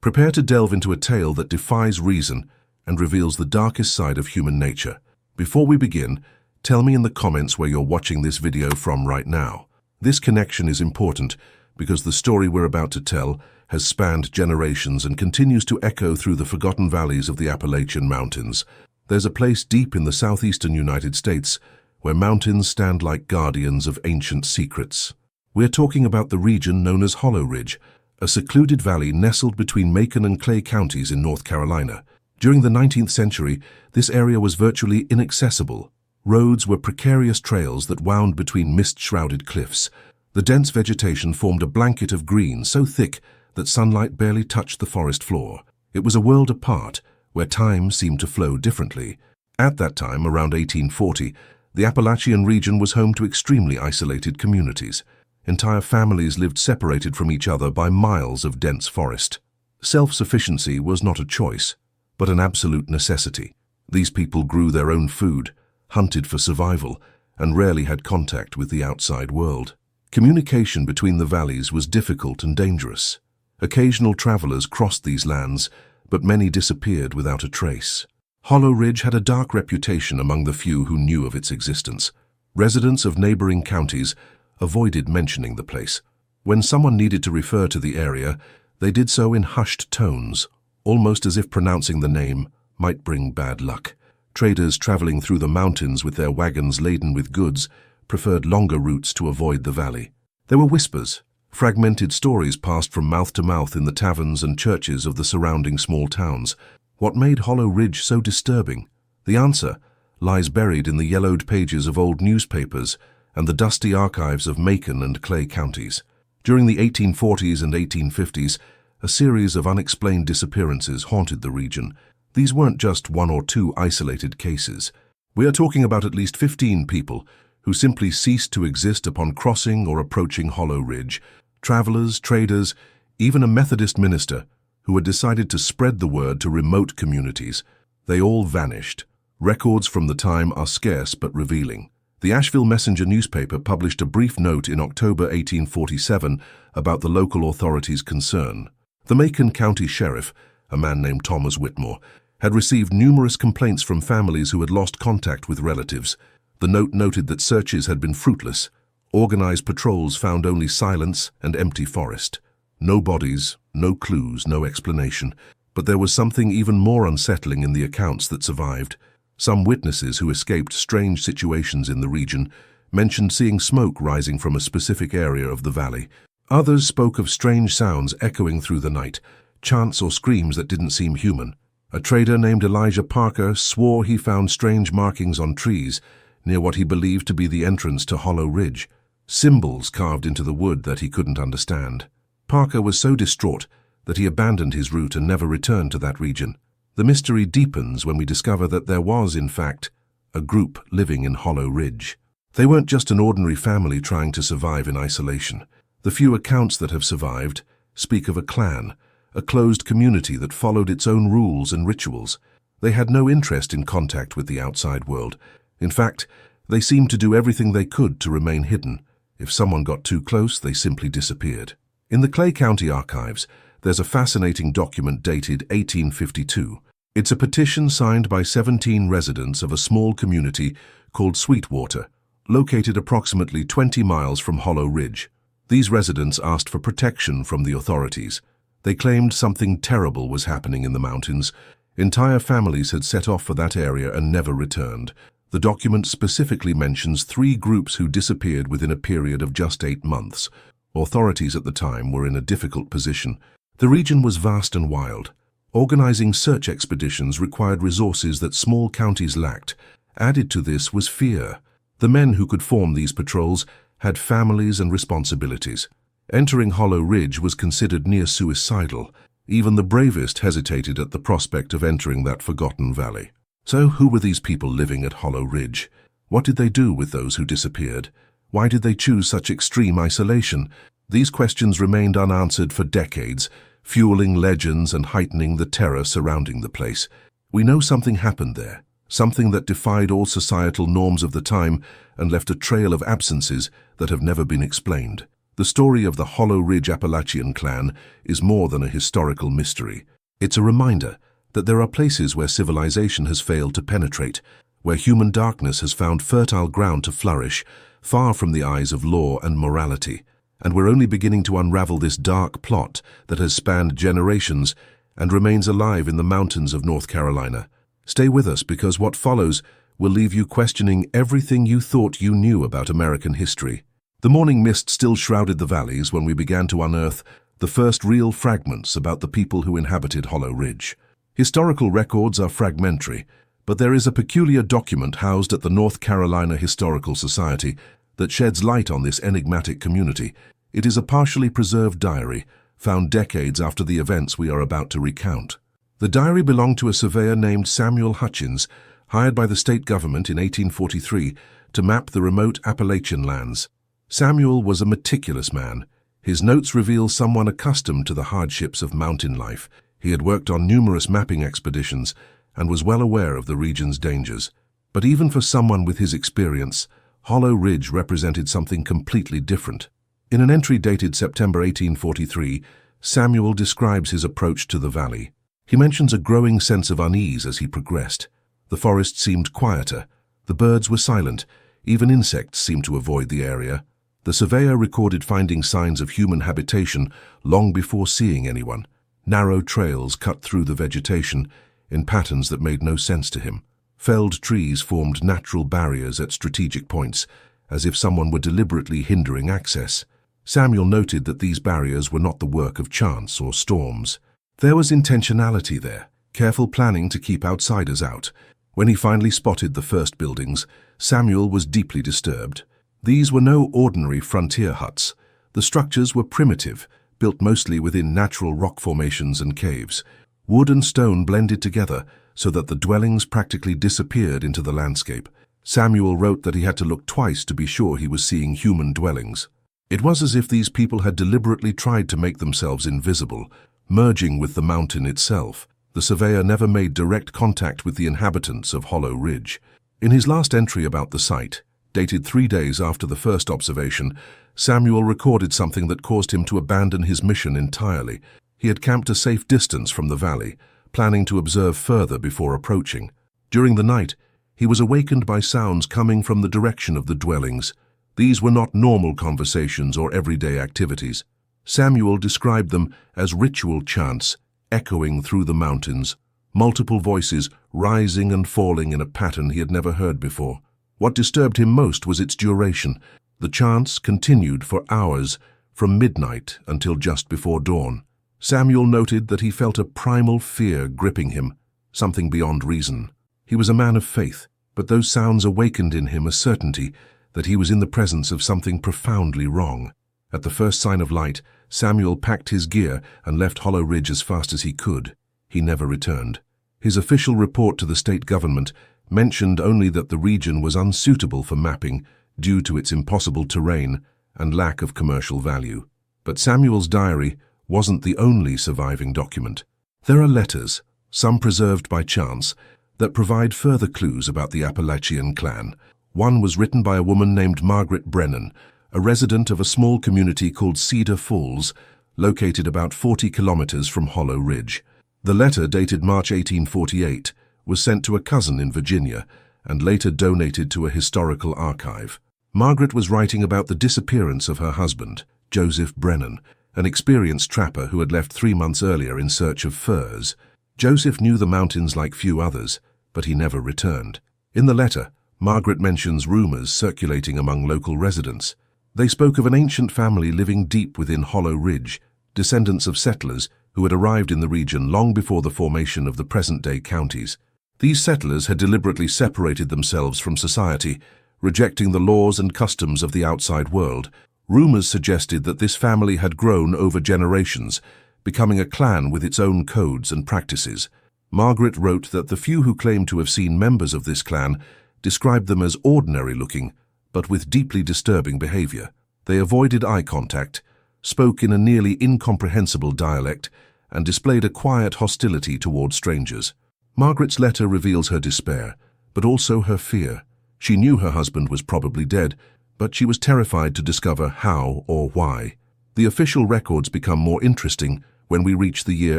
Prepare to delve into a tale that defies reason and reveals the darkest side of human nature. Before we begin, tell me in the comments where you're watching this video from right now. This connection is important because the story we're about to tell has spanned generations and continues to echo through the forgotten valleys of the Appalachian Mountains. There's a place deep in the southeastern United States where mountains stand like guardians of ancient secrets. We're talking about the region known as Hollow Ridge, a secluded valley nestled between Macon and Clay counties in North Carolina. During the 19th century, this area was virtually inaccessible. Roads were precarious trails that wound between mist-shrouded cliffs. The dense vegetation formed a blanket of green so thick that sunlight barely touched the forest floor. It was a world apart, where time seemed to flow differently. At that time, around 1840, the Appalachian region was home to extremely isolated communities. Entire families lived separated from each other by miles of dense forest. Self-sufficiency was not a choice, but an absolute necessity. These people grew their own food, hunted for survival, and rarely had contact with the outside world. Communication between the valleys was difficult and dangerous. Occasional travelers crossed these lands, but many disappeared without a trace. Hollow Ridge had a dark reputation among the few who knew of its existence. Residents of neighboring counties avoided mentioning the place. When someone needed to refer to the area, they did so in hushed tones, almost as if pronouncing the name might bring bad luck. Traders traveling through the mountains with their wagons laden with goods preferred longer routes to avoid the valley. There were whispers. Fragmented stories passed from mouth to mouth in the taverns and churches of the surrounding small towns. What made Hollow Ridge so disturbing? The answer lies buried in the yellowed pages of old newspapers and the dusty archives of Macon and Clay counties. During the 1840s and 1850s, a series of unexplained disappearances haunted the region. These weren't just one or two isolated cases. We are talking about at least 15 people who simply ceased to exist upon crossing or approaching Hollow Ridge. Travelers, traders, even a Methodist minister who had decided to spread the word to remote communities. They all vanished. Records from the time are scarce but revealing. The Asheville Messenger newspaper published a brief note in October 1847 about the local authorities' concern. The Macon County Sheriff, a man named Thomas Whitmore, had received numerous complaints from families who had lost contact with relatives. The note noted that searches had been fruitless. Organized patrols found only silence and empty forest. No bodies, no clues, no explanation. But there was something even more unsettling in the accounts that survived. Some witnesses who escaped strange situations in the region mentioned seeing smoke rising from a specific area of the valley. Others spoke of strange sounds echoing through the night, chants or screams that didn't seem human. A trader named Elijah Parker swore he found strange markings on trees near what he believed to be the entrance to Hollow Ridge, symbols carved into the wood that he couldn't understand. Parker was so distraught that he abandoned his route and never returned to that region. The mystery deepens when we discover that there was, in fact, a group living in Hollow Ridge. They weren't just an ordinary family trying to survive in isolation. The few accounts that have survived speak of a clan, a closed community that followed its own rules and rituals. They had no interest in contact with the outside world. In fact, they seemed to do everything they could to remain hidden. If someone got too close, they simply disappeared. In the Clay County archives, there's a fascinating document dated 1852. It's a petition signed by 17 residents of a small community called Sweetwater, located approximately 20 miles from Hollow Ridge. These residents asked for protection from the authorities. They claimed something terrible was happening in the mountains. Entire families had set off for that area and never returned. The document specifically mentions 3 groups who disappeared within a period of just 8 months. Authorities at the time were in a difficult position. The region was vast and wild. Organizing search expeditions required resources that small counties lacked. Added to this was fear. The men who could form these patrols had families and responsibilities. Entering Hollow Ridge was considered near suicidal. Even the bravest hesitated at the prospect of entering that forgotten valley. So who were these people living at Hollow Ridge? What did they do with those who disappeared? Why did they choose such extreme isolation? These questions remained unanswered for decades, fueling legends and heightening the terror surrounding the place. We know something happened there, something that defied all societal norms of the time and left a trail of absences that have never been explained. The story of the Hollow Ridge Appalachian clan is more than a historical mystery. It's a reminder that there are places where civilization has failed to penetrate, where human darkness has found fertile ground to flourish, far from the eyes of law and morality. And we're only beginning to unravel this dark plot that has spanned generations and remains alive in the mountains of North Carolina. Stay with us, because what follows will leave you questioning everything you thought you knew about American history. The morning mist still shrouded the valleys when we began to unearth the first real fragments about the people who inhabited Hollow Ridge. Historical records are fragmentary, but there is a peculiar document housed at the North Carolina Historical Society that sheds light on this enigmatic community. It is a partially preserved diary, found decades after the events we are about to recount. The diary belonged to a surveyor named Samuel Hutchins, hired by the state government in 1843 to map the remote Appalachian lands. Samuel was a meticulous man. His notes reveal someone accustomed to the hardships of mountain life. He had worked on numerous mapping expeditions and was well aware of the region's dangers. But even for someone with his experience, Hollow Ridge represented something completely different. In an entry dated September 1843, Samuel describes his approach to the valley. He mentions a growing sense of unease as he progressed. The forest seemed quieter. The birds were silent. Even insects seemed to avoid the area. The surveyor recorded finding signs of human habitation long before seeing anyone. Narrow trails cut through the vegetation in patterns that made no sense to him. Felled trees formed natural barriers at strategic points, as if someone were deliberately hindering access. Samuel noted that these barriers were not the work of chance or storms. There was intentionality there, careful planning to keep outsiders out. When he finally spotted the first buildings, Samuel was deeply disturbed. These were no ordinary frontier huts. The structures were primitive, built mostly within natural rock formations and caves. Wood and stone blended together so that the dwellings practically disappeared into the landscape. Samuel wrote that he had to look twice to be sure he was seeing human dwellings. It was as if these people had deliberately tried to make themselves invisible, merging with the mountain itself. The surveyor never made direct contact with the inhabitants of Hollow Ridge. In his last entry about the site, dated 3 days after the first observation, Samuel recorded something that caused him to abandon his mission entirely. He had camped a safe distance from the valley, planning to observe further before approaching. During the night, he was awakened by sounds coming from the direction of the dwellings. These were not normal conversations or everyday activities. Samuel described them as ritual chants, echoing through the mountains, multiple voices rising and falling in a pattern he had never heard before. What disturbed him most was its duration. The chants continued for hours, from midnight until just before dawn. Samuel noted that he felt a primal fear gripping him, something beyond reason. He was a man of faith, but those sounds awakened in him a certainty that he was in the presence of something profoundly wrong. At the first sign of light, Samuel packed his gear and left Hollow Ridge as fast as he could. He never returned. His official report to the state government mentioned only that the region was unsuitable for mapping due to its impossible terrain and lack of commercial value. But Samuel's diary wasn't the only surviving document. There are letters, some preserved by chance, that provide further clues about the Appalachian clan. One was written by a woman named Margaret Brennan, a resident of a small community called Cedar Falls, located about 40 kilometers from Hollow Ridge. The letter, dated March 1848, was sent to a cousin in Virginia and later donated to a historical archive. Margaret was writing about the disappearance of her husband, Joseph Brennan, an experienced trapper who had left 3 months earlier in search of furs. Joseph knew the mountains like few others, but he never returned. In the letter, Margaret mentions rumors circulating among local residents. They spoke of an ancient family living deep within Hollow Ridge, descendants of settlers who had arrived in the region long before the formation of the present-day counties. These settlers had deliberately separated themselves from society, rejecting the laws and customs of the outside world. Rumors suggested that this family had grown over generations, becoming a clan with its own codes and practices. Margaret wrote that the few who claimed to have seen members of this clan described them as ordinary-looking, but with deeply disturbing behavior. They avoided eye contact, spoke in a nearly incomprehensible dialect, and displayed a quiet hostility toward strangers. Margaret's letter reveals her despair, but also her fear. She knew her husband was probably dead, but she was terrified to discover how or why. The official records become more interesting when we reach the year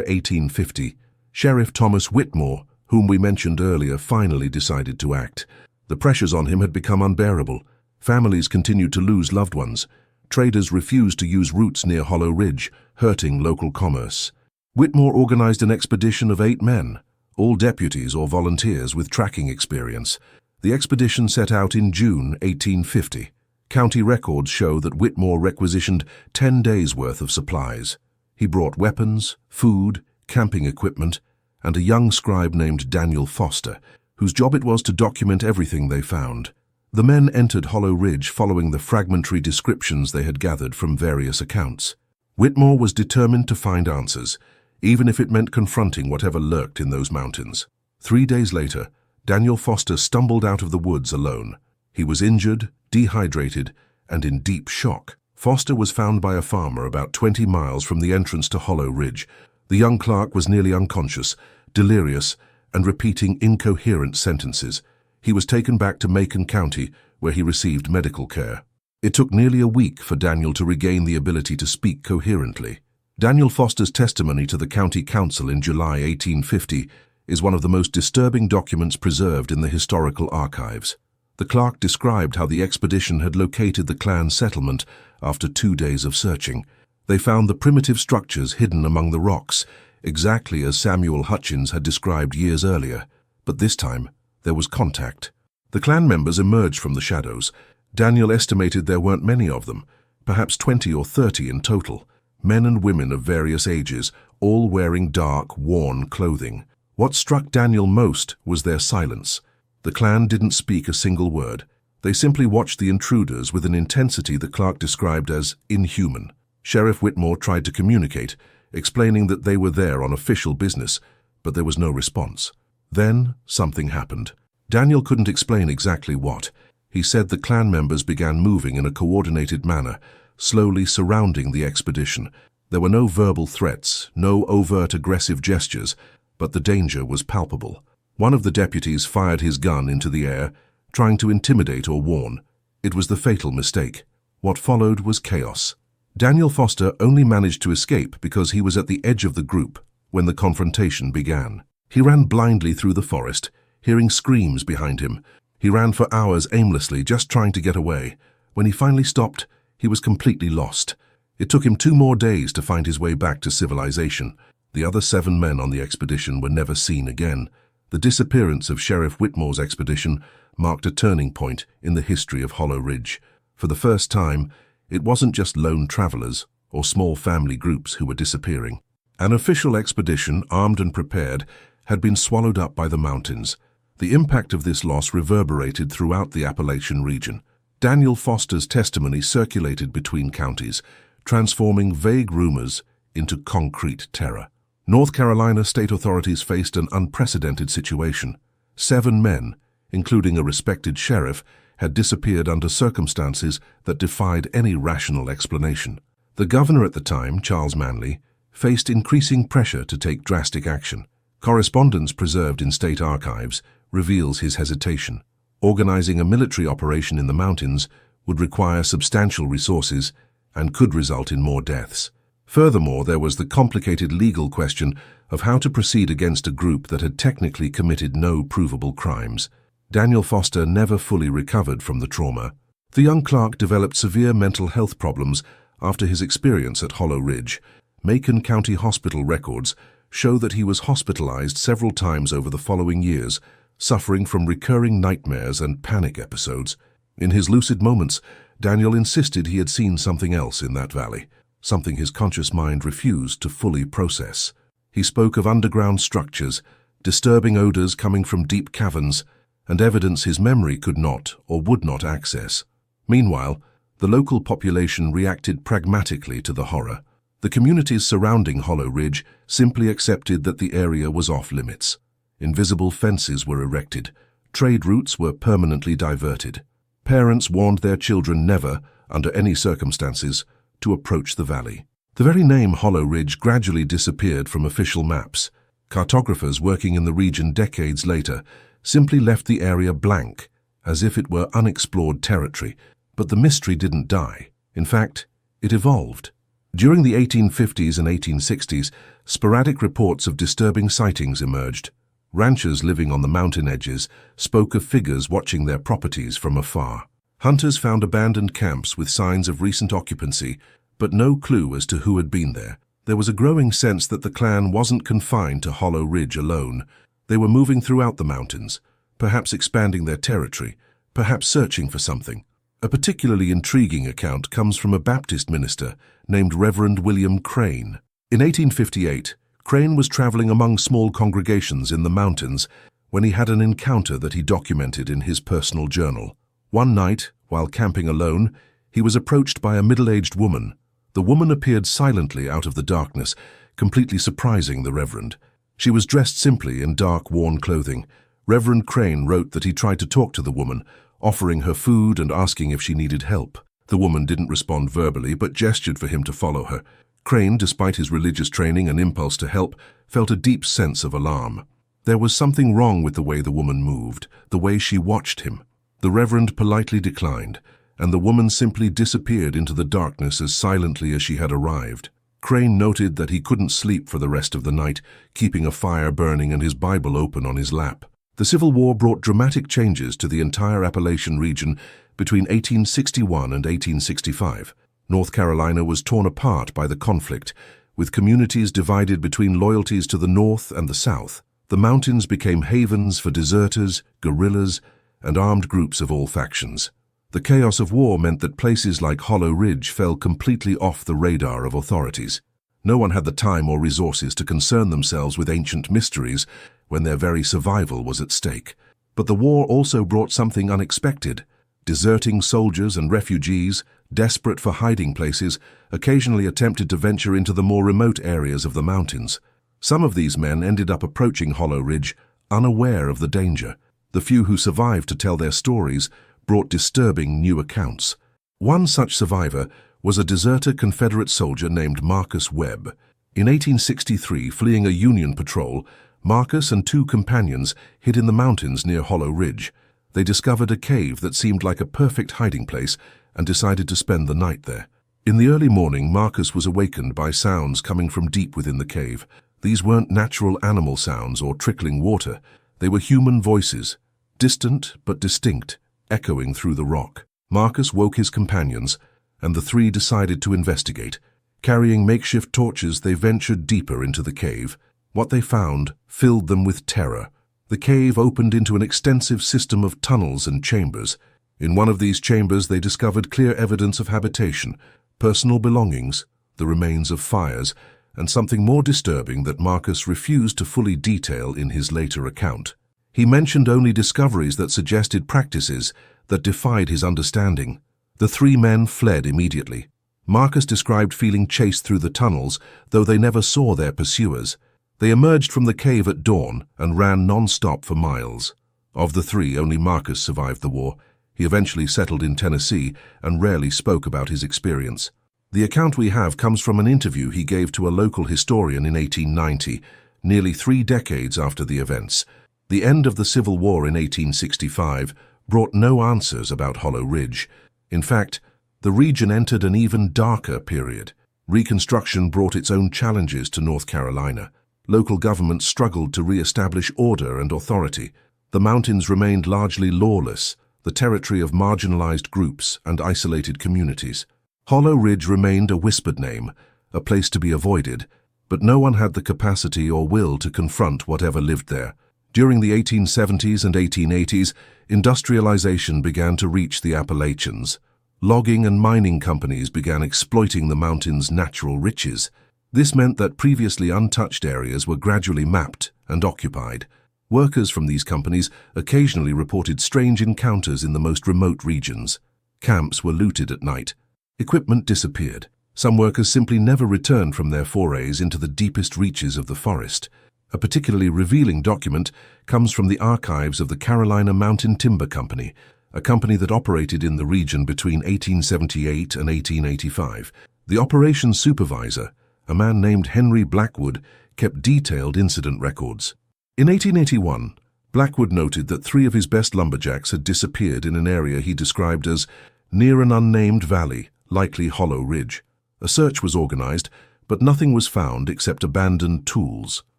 1850. Sheriff Thomas Whitmore, whom we mentioned earlier, finally decided to act. The pressures on him had become unbearable. Families continued to lose loved ones. Traders refused to use routes near Hollow Ridge, hurting local commerce. Whitmore organized an expedition of 8 men, all deputies or volunteers with tracking experience. The expedition set out in June 1850. County records show that Whitmore requisitioned 10 days' worth of supplies. He brought weapons, food, camping equipment, and a young scribe named Daniel Foster, whose job it was to document everything they found. The men entered Hollow Ridge following the fragmentary descriptions they had gathered from various accounts. Whitmore was determined to find answers, even if it meant confronting whatever lurked in those mountains. 3 days later, Daniel Foster stumbled out of the woods alone. He was injured, dehydrated, and in deep shock. Foster was found by a farmer about 20 miles from the entrance to Hollow Ridge. The young clerk was nearly unconscious, delirious, and repeating incoherent sentences. He was taken back to Macon County, where he received medical care. It took nearly a week for Daniel to regain the ability to speak coherently. Daniel Foster's testimony to the county council in July 1850 is one of the most disturbing documents preserved in the historical archives. The clerk described how the expedition had located the clan settlement after 2 days of searching. They found the primitive structures hidden among the rocks, exactly as Samuel Hutchins had described years earlier. But this time, there was contact. The clan members emerged from the shadows. Daniel estimated there weren't many of them, perhaps 20 or 30 in total, men and women of various ages, all wearing dark, worn clothing. What struck Daniel most was their silence. The clan didn't speak a single word. They simply watched the intruders with an intensity that Clark described as inhuman. Sheriff Whitmore tried to communicate, explaining that they were there on official business, but there was no response. Then something happened. Daniel couldn't explain exactly what. He said the clan members began moving in a coordinated manner, slowly surrounding the expedition. There were no verbal threats, no overt aggressive gestures, but the danger was palpable. One of the deputies fired his gun into the air, trying to intimidate or warn. It was the fatal mistake. What followed was chaos. Daniel Foster only managed to escape because he was at the edge of the group when the confrontation began. He ran blindly through the forest, hearing screams behind him. He ran for hours aimlessly, just trying to get away. When he finally stopped, he was completely lost. It took him 2 more days to find his way back to civilization. The other 7 men on the expedition were never seen again. The disappearance of Sheriff Whitmore's expedition marked a turning point in the history of Hollow Ridge. For the first time, it wasn't just lone travelers or small family groups who were disappearing. An official expedition, armed and prepared, had been swallowed up by the mountains. The impact of this loss reverberated throughout the Appalachian region. Daniel Foster's testimony circulated between counties, transforming vague rumors into concrete terror. North Carolina state authorities faced an unprecedented situation. 7 men, including a respected sheriff, had disappeared under circumstances that defied any rational explanation. The governor at the time, Charles Manley, faced increasing pressure to take drastic action. Correspondence preserved in state archives reveals his hesitation. Organizing a military operation in the mountains would require substantial resources and could result in more deaths. Furthermore, there was the complicated legal question of how to proceed against a group that had technically committed no provable crimes. Daniel Foster never fully recovered from the trauma. The young clerk developed severe mental health problems after his experience at Hollow Ridge. Macon County Hospital records show that he was hospitalized several times over the following years, suffering from recurring nightmares and panic episodes. In his lucid moments, Daniel insisted he had seen something else in that valley, something his conscious mind refused to fully process. He spoke of underground structures, disturbing odors coming from deep caverns, and evidence his memory could not or would not access. Meanwhile, the local population reacted pragmatically to the horror. The communities surrounding Hollow Ridge simply accepted that the area was off-limits. Invisible fences were erected. Trade routes were permanently diverted. Parents warned their children never, under any circumstances, to approach the valley. The very name Hollow Ridge gradually disappeared from official maps. Cartographers working in the region decades later simply left the area blank, as if it were unexplored territory. But the mystery didn't die. In fact, it evolved. During the 1850s and 1860s, sporadic reports of disturbing sightings emerged. Ranchers living on the mountain edges spoke of figures watching their properties from afar. Hunters found abandoned camps with signs of recent occupancy, but no clue as to who had been there. There was a growing sense that the clan wasn't confined to Hollow Ridge alone. They were moving throughout the mountains, perhaps expanding their territory, perhaps searching for something. A particularly intriguing account comes from a Baptist minister named Reverend William Crane. In 1858, Crane was traveling among small congregations in the mountains when he had an encounter that he documented in his personal journal. One night, while camping alone, he was approached by a middle-aged woman. The woman appeared silently out of the darkness, completely surprising the Reverend. She was dressed simply in dark, worn clothing. Reverend Crane wrote that he tried to talk to the woman, offering her food and asking if she needed help. The woman didn't respond verbally, but gestured for him to follow her. Crane, despite his religious training and impulse to help, felt a deep sense of alarm. There was something wrong with the way the woman moved, the way she watched him. The Reverend politely declined, and the woman simply disappeared into the darkness as silently as she had arrived. Crane noted that he couldn't sleep for the rest of the night, keeping a fire burning and his Bible open on his lap. The Civil War brought dramatic changes to the entire Appalachian region between 1861 and 1865. North Carolina was torn apart by the conflict, with communities divided between loyalties to the North and the South. The mountains became havens for deserters, guerrillas, and armed groups of all factions. The chaos of war meant that places like Hollow Ridge fell completely off the radar of authorities. No one had the time or resources to concern themselves with ancient mysteries when their very survival was at stake. But the war also brought something unexpected. Deserting soldiers and refugees, desperate for hiding places, occasionally attempted to venture into the more remote areas of the mountains. Some of these men ended up approaching Hollow Ridge, unaware of the danger. The few who survived to tell their stories brought disturbing new accounts. One such survivor was a deserter Confederate soldier named Marcus Webb. In 1863, fleeing a Union patrol, Marcus and two companions hid in the mountains near Hollow Ridge. They discovered a cave that seemed like a perfect hiding place and decided to spend the night there. In the early morning, Marcus was awakened by sounds coming from deep within the cave. These weren't natural animal sounds or trickling water. They were human voices, distant but distinct, echoing through the rock. Marcus woke his companions, and the three decided to investigate. Carrying makeshift torches, they ventured deeper into the cave. What they found filled them with terror. The cave opened into an extensive system of tunnels and chambers. In one of these chambers, they discovered clear evidence of habitation, personal belongings, the remains of fires, and something more disturbing that Marcus refused to fully detail in his later account. He mentioned only discoveries that suggested practices that defied his understanding. The three men fled immediately. Marcus described feeling chased through the tunnels, though they never saw their pursuers. They emerged from the cave at dawn and ran non-stop for miles. Of the three, only Marcus survived the war. He eventually settled in Tennessee and rarely spoke about his experience. The account we have comes from an interview he gave to a local historian in 1890, nearly 3 decades after the events. The end of the Civil War in 1865 brought no answers about Hollow Ridge. In fact, the region entered an even darker period. Reconstruction brought its own challenges to North Carolina. Local government struggled to re-establish order and authority. The mountains remained largely lawless, the territory of marginalized groups and isolated communities. Hollow Ridge remained a whispered name, a place to be avoided, but no one had the capacity or will to confront whatever lived there. During the 1870s and 1880s, industrialization began to reach the Appalachians. Logging and mining companies began exploiting the mountain's natural riches. This meant that previously untouched areas were gradually mapped and occupied. Workers from these companies occasionally reported strange encounters in the most remote regions. Camps were looted at night. Equipment disappeared. Some workers simply never returned from their forays into the deepest reaches of the forest. A particularly revealing document comes from the archives of the Carolina Mountain Timber Company, a company that operated in the region between 1878 and 1885. The operations supervisor, a man named Henry Blackwood, kept detailed incident records. In 1881, Blackwood noted that 3 of his best lumberjacks had disappeared in an area he described as near an unnamed valley, likely Hollow Ridge. A search was organized, but nothing was found except abandoned tools.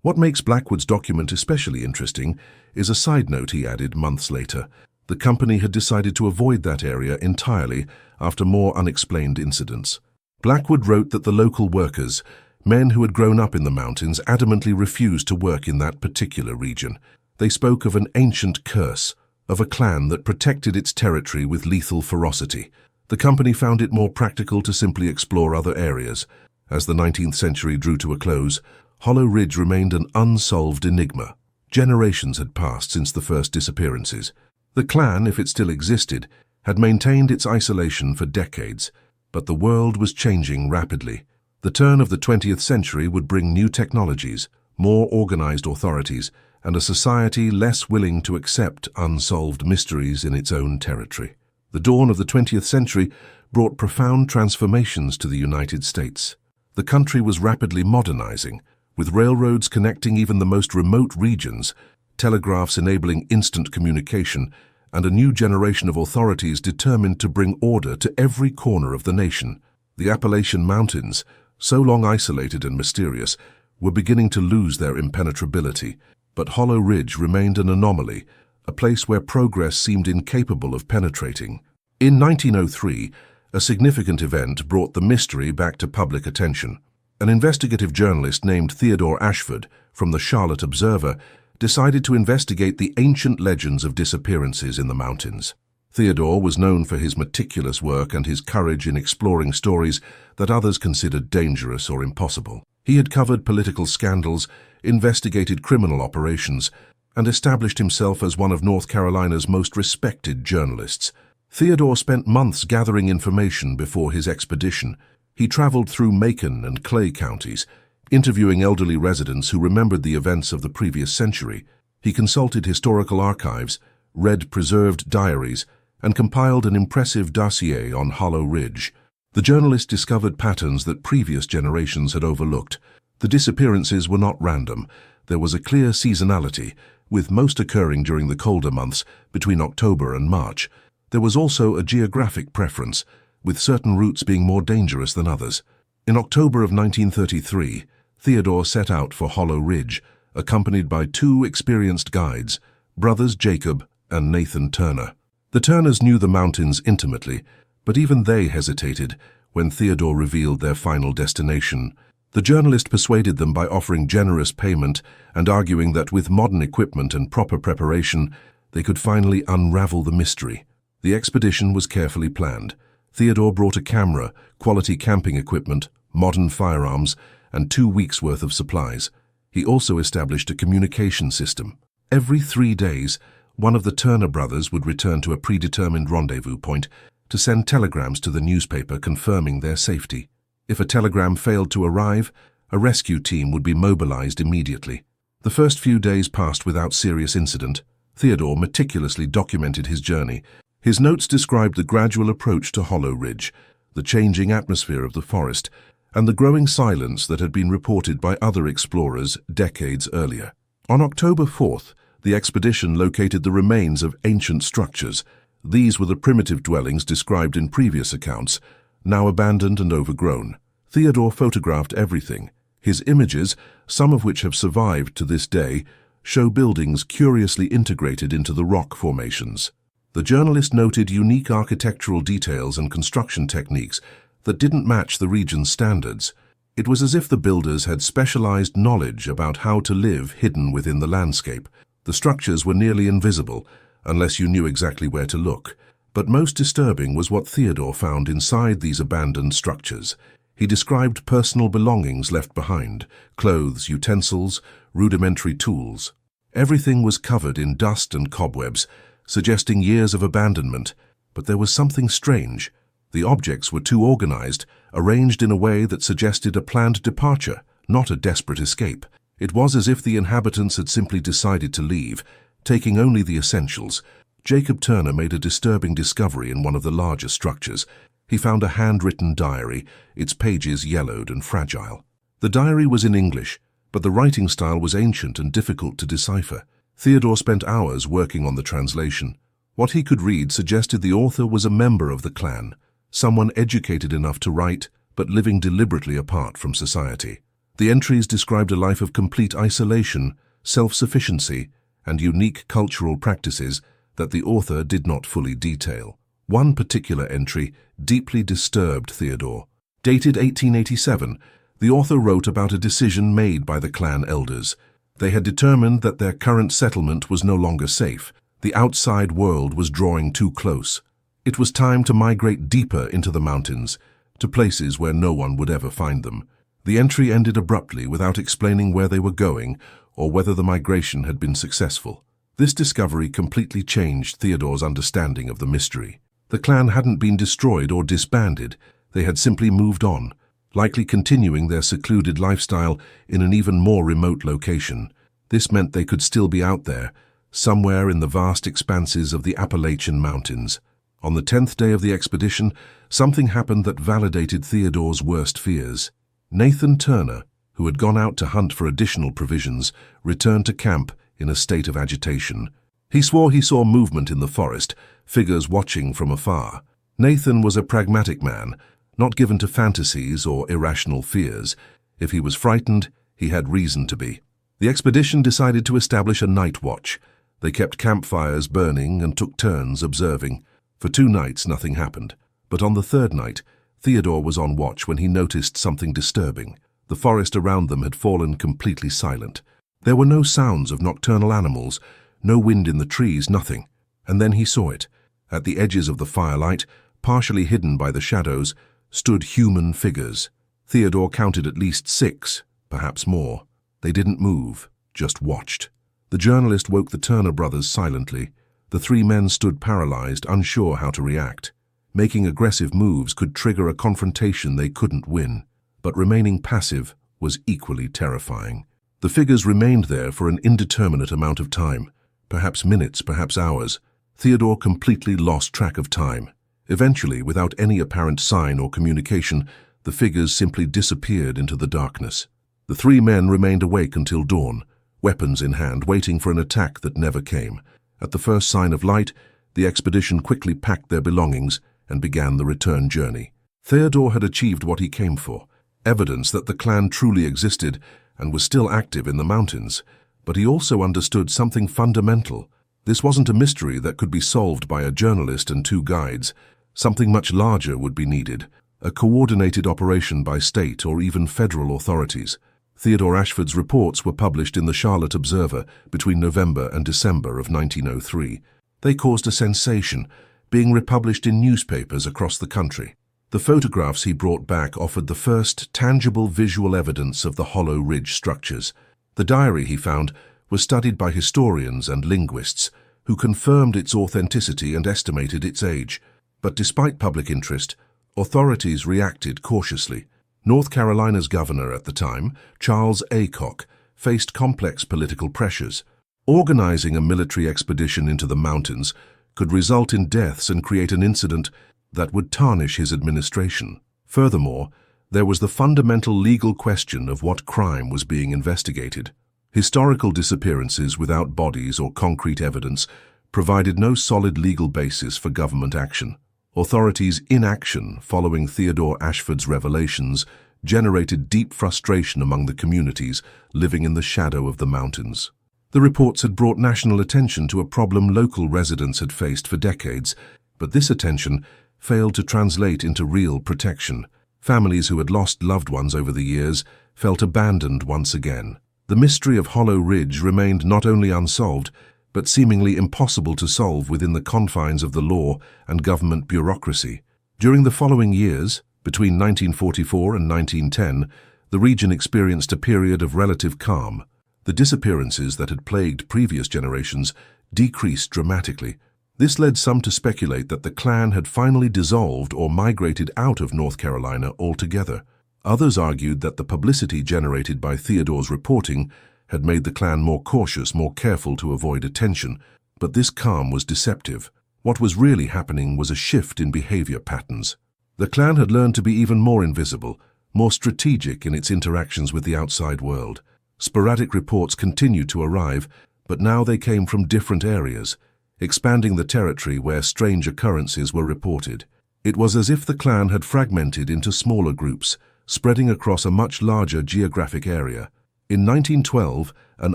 What makes Blackwood's document especially interesting is a side note he added months later. The company had decided to avoid that area entirely after more unexplained incidents. Blackwood wrote that the local workers, men who had grown up in the mountains, adamantly refused to work in that particular region. They spoke of an ancient curse, of a clan that protected its territory with lethal ferocity. The company found it more practical to simply explore other areas. As the 19th century drew to a close, Hollow Ridge remained an unsolved enigma. Generations had passed since the first disappearances. The clan, if it still existed, had maintained its isolation for decades, but the world was changing rapidly. The turn of the 20th century would bring new technologies, more organized authorities, and a society less willing to accept unsolved mysteries in its own territory. The dawn of the 20th century brought profound transformations to the United States. The country was rapidly modernizing, with railroads connecting even the most remote regions, telegraphs enabling instant communication, and a new generation of authorities determined to bring order to every corner of the nation. The Appalachian Mountains, so long isolated and mysterious, were beginning to lose their impenetrability, but Hollow Ridge remained an anomaly, a place where progress seemed incapable of penetrating. In 1903, a significant event brought the mystery back to public attention. An investigative journalist named Theodore Ashford from the Charlotte Observer decided to investigate the ancient legends of disappearances in the mountains. Theodore was known for his meticulous work and his courage in exploring stories that others considered dangerous or impossible. He had covered political scandals, investigated criminal operations, and established himself as one of North Carolina's most respected journalists. Theodore spent months gathering information before his expedition. He traveled through Macon and Clay counties, interviewing elderly residents who remembered the events of the previous century. He consulted historical archives, read preserved diaries, and compiled an impressive dossier on Hollow Ridge. The journalist discovered patterns that previous generations had overlooked. The disappearances were not random. There was a clear seasonality, with most occurring during the colder months between October and March. There was also a geographic preference, with certain routes being more dangerous than others. In October of 1933, Theodore set out for Hollow Ridge, accompanied by two experienced guides, brothers Jacob and Nathan Turner. The Turners knew the mountains intimately, but even they hesitated when Theodore revealed their final destination. The journalist persuaded them by offering generous payment and arguing that with modern equipment and proper preparation, they could finally unravel the mystery. The expedition was carefully planned. Theodore brought a camera, quality camping equipment, modern firearms, and 2 weeks' worth of supplies. He also established a communication system. Every 3 days, one of the Turner brothers would return to a predetermined rendezvous point to send telegrams to the newspaper confirming their safety. If a telegram failed to arrive, a rescue team would be mobilized immediately. The first few days passed without serious incident. Theodore meticulously documented his journey. His notes described the gradual approach to Hollow Ridge, the changing atmosphere of the forest, and the growing silence that had been reported by other explorers decades earlier. On October 4th, the expedition located the remains of ancient structures. These were the primitive dwellings described in previous accounts, now abandoned and overgrown. Theodore photographed everything. His images, some of which have survived to this day, show buildings curiously integrated into the rock formations. The journalist noted unique architectural details and construction techniques that didn't match the region's standards. It was as if the builders had specialized knowledge about how to live hidden within the landscape. The structures were nearly invisible, unless you knew exactly where to look. But most disturbing was what Theodore found inside these abandoned structures. He described personal belongings left behind, clothes, utensils, rudimentary tools. Everything was covered in dust and cobwebs, suggesting years of abandonment. But there was something strange. The objects were too organized, arranged in a way that suggested a planned departure, not a desperate escape. It was as if the inhabitants had simply decided to leave, taking only the essentials. Jacob Turner made a disturbing discovery in one of the larger structures. He found a handwritten diary, its pages yellowed and fragile. The diary was in English, but the writing style was ancient and difficult to decipher. Theodore spent hours working on the translation. What he could read suggested the author was a member of the clan, someone educated enough to write, but living deliberately apart from society. The entries described a life of complete isolation, self-sufficiency, and unique cultural practices that the author did not fully detail. One particular entry deeply disturbed Theodore. Dated 1887, the author wrote about a decision made by the clan elders. They had determined that their current settlement was no longer safe. The outside world was drawing too close. It was time to migrate deeper into the mountains, to places where no one would ever find them. The entry ended abruptly without explaining where they were going or whether the migration had been successful. This discovery completely changed Theodore's understanding of the mystery. The clan hadn't been destroyed or disbanded. They had simply moved on, likely continuing their secluded lifestyle in an even more remote location. This meant they could still be out there, somewhere in the vast expanses of the Appalachian Mountains. On the 10th day of the expedition, something happened that validated Theodore's worst fears. Nathan Turner, who had gone out to hunt for additional provisions, returned to camp in a state of agitation. He swore he saw movement in the forest, figures watching from afar. Nathan was a pragmatic man, not given to fantasies or irrational fears. If he was frightened, he had reason to be. The expedition decided to establish a night watch. They kept campfires burning and took turns observing. For 2 nights, nothing happened. But on the 3rd night, Theodore was on watch when he noticed something disturbing. The forest around them had fallen completely silent. There were no sounds of nocturnal animals, no wind in the trees, nothing. And then he saw it. At the edges of the firelight, partially hidden by the shadows, stood human figures. Theodore counted at least 6, perhaps more. They didn't move, just watched. The journalist woke the Turner brothers silently. The 3 men stood paralyzed, unsure how to react. Making aggressive moves could trigger a confrontation they couldn't win, but remaining passive was equally terrifying. The figures remained there for an indeterminate amount of time, perhaps minutes, perhaps hours. Theodore completely lost track of time. Eventually, without any apparent sign or communication, the figures simply disappeared into the darkness. The 3 men remained awake until dawn, weapons in hand, waiting for an attack that never came. At the first sign of light, the expedition quickly packed their belongings and began the return journey. Theodore had achieved what he came for, evidence that the clan truly existed and was still active in the mountains. But he also understood something fundamental. This wasn't a mystery that could be solved by a journalist and 2 guides. Something much larger would be needed, a coordinated operation by state or even federal authorities. Theodore Ashford's reports were published in the Charlotte Observer between November and December of 1903. They caused a sensation, being republished in newspapers across the country. The photographs he brought back offered the first tangible visual evidence of the Hollow Ridge structures. The diary, he found, was studied by historians and linguists, who confirmed its authenticity and estimated its age. But despite public interest, authorities reacted cautiously. North Carolina's governor at the time, Charles Aycock, faced complex political pressures. Organizing a military expedition into the mountains could result in deaths and create an incident that would tarnish his administration. Furthermore, there was the fundamental legal question of what crime was being investigated. Historical disappearances without bodies or concrete evidence provided no solid legal basis for government action. Authorities' inaction following Theodore Ashford's revelations generated deep frustration among the communities living in the shadow of the mountains. The reports had brought national attention to a problem local residents had faced for decades, but this attention failed to translate into real protection. Families who had lost loved ones over the years felt abandoned once again. The mystery of Hollow Ridge remained not only unsolved, but seemingly impossible to solve within the confines of the law and government bureaucracy. During the following years, between 1944 and 1910, the region experienced a period of relative calm. The disappearances that had plagued previous generations decreased dramatically. This led some to speculate that the clan had finally dissolved or migrated out of North Carolina altogether. Others argued that the publicity generated by Theodore's reporting had made the clan more cautious, more careful to avoid attention, but this calm was deceptive. What was really happening was a shift in behavior patterns. The clan had learned to be even more invisible, more strategic in its interactions with the outside world. Sporadic reports continued to arrive, but now they came from different areas. expanding the territory where strange occurrences were reported. It was as if the clan had fragmented into smaller groups, spreading across a much larger geographic area. In 1912, an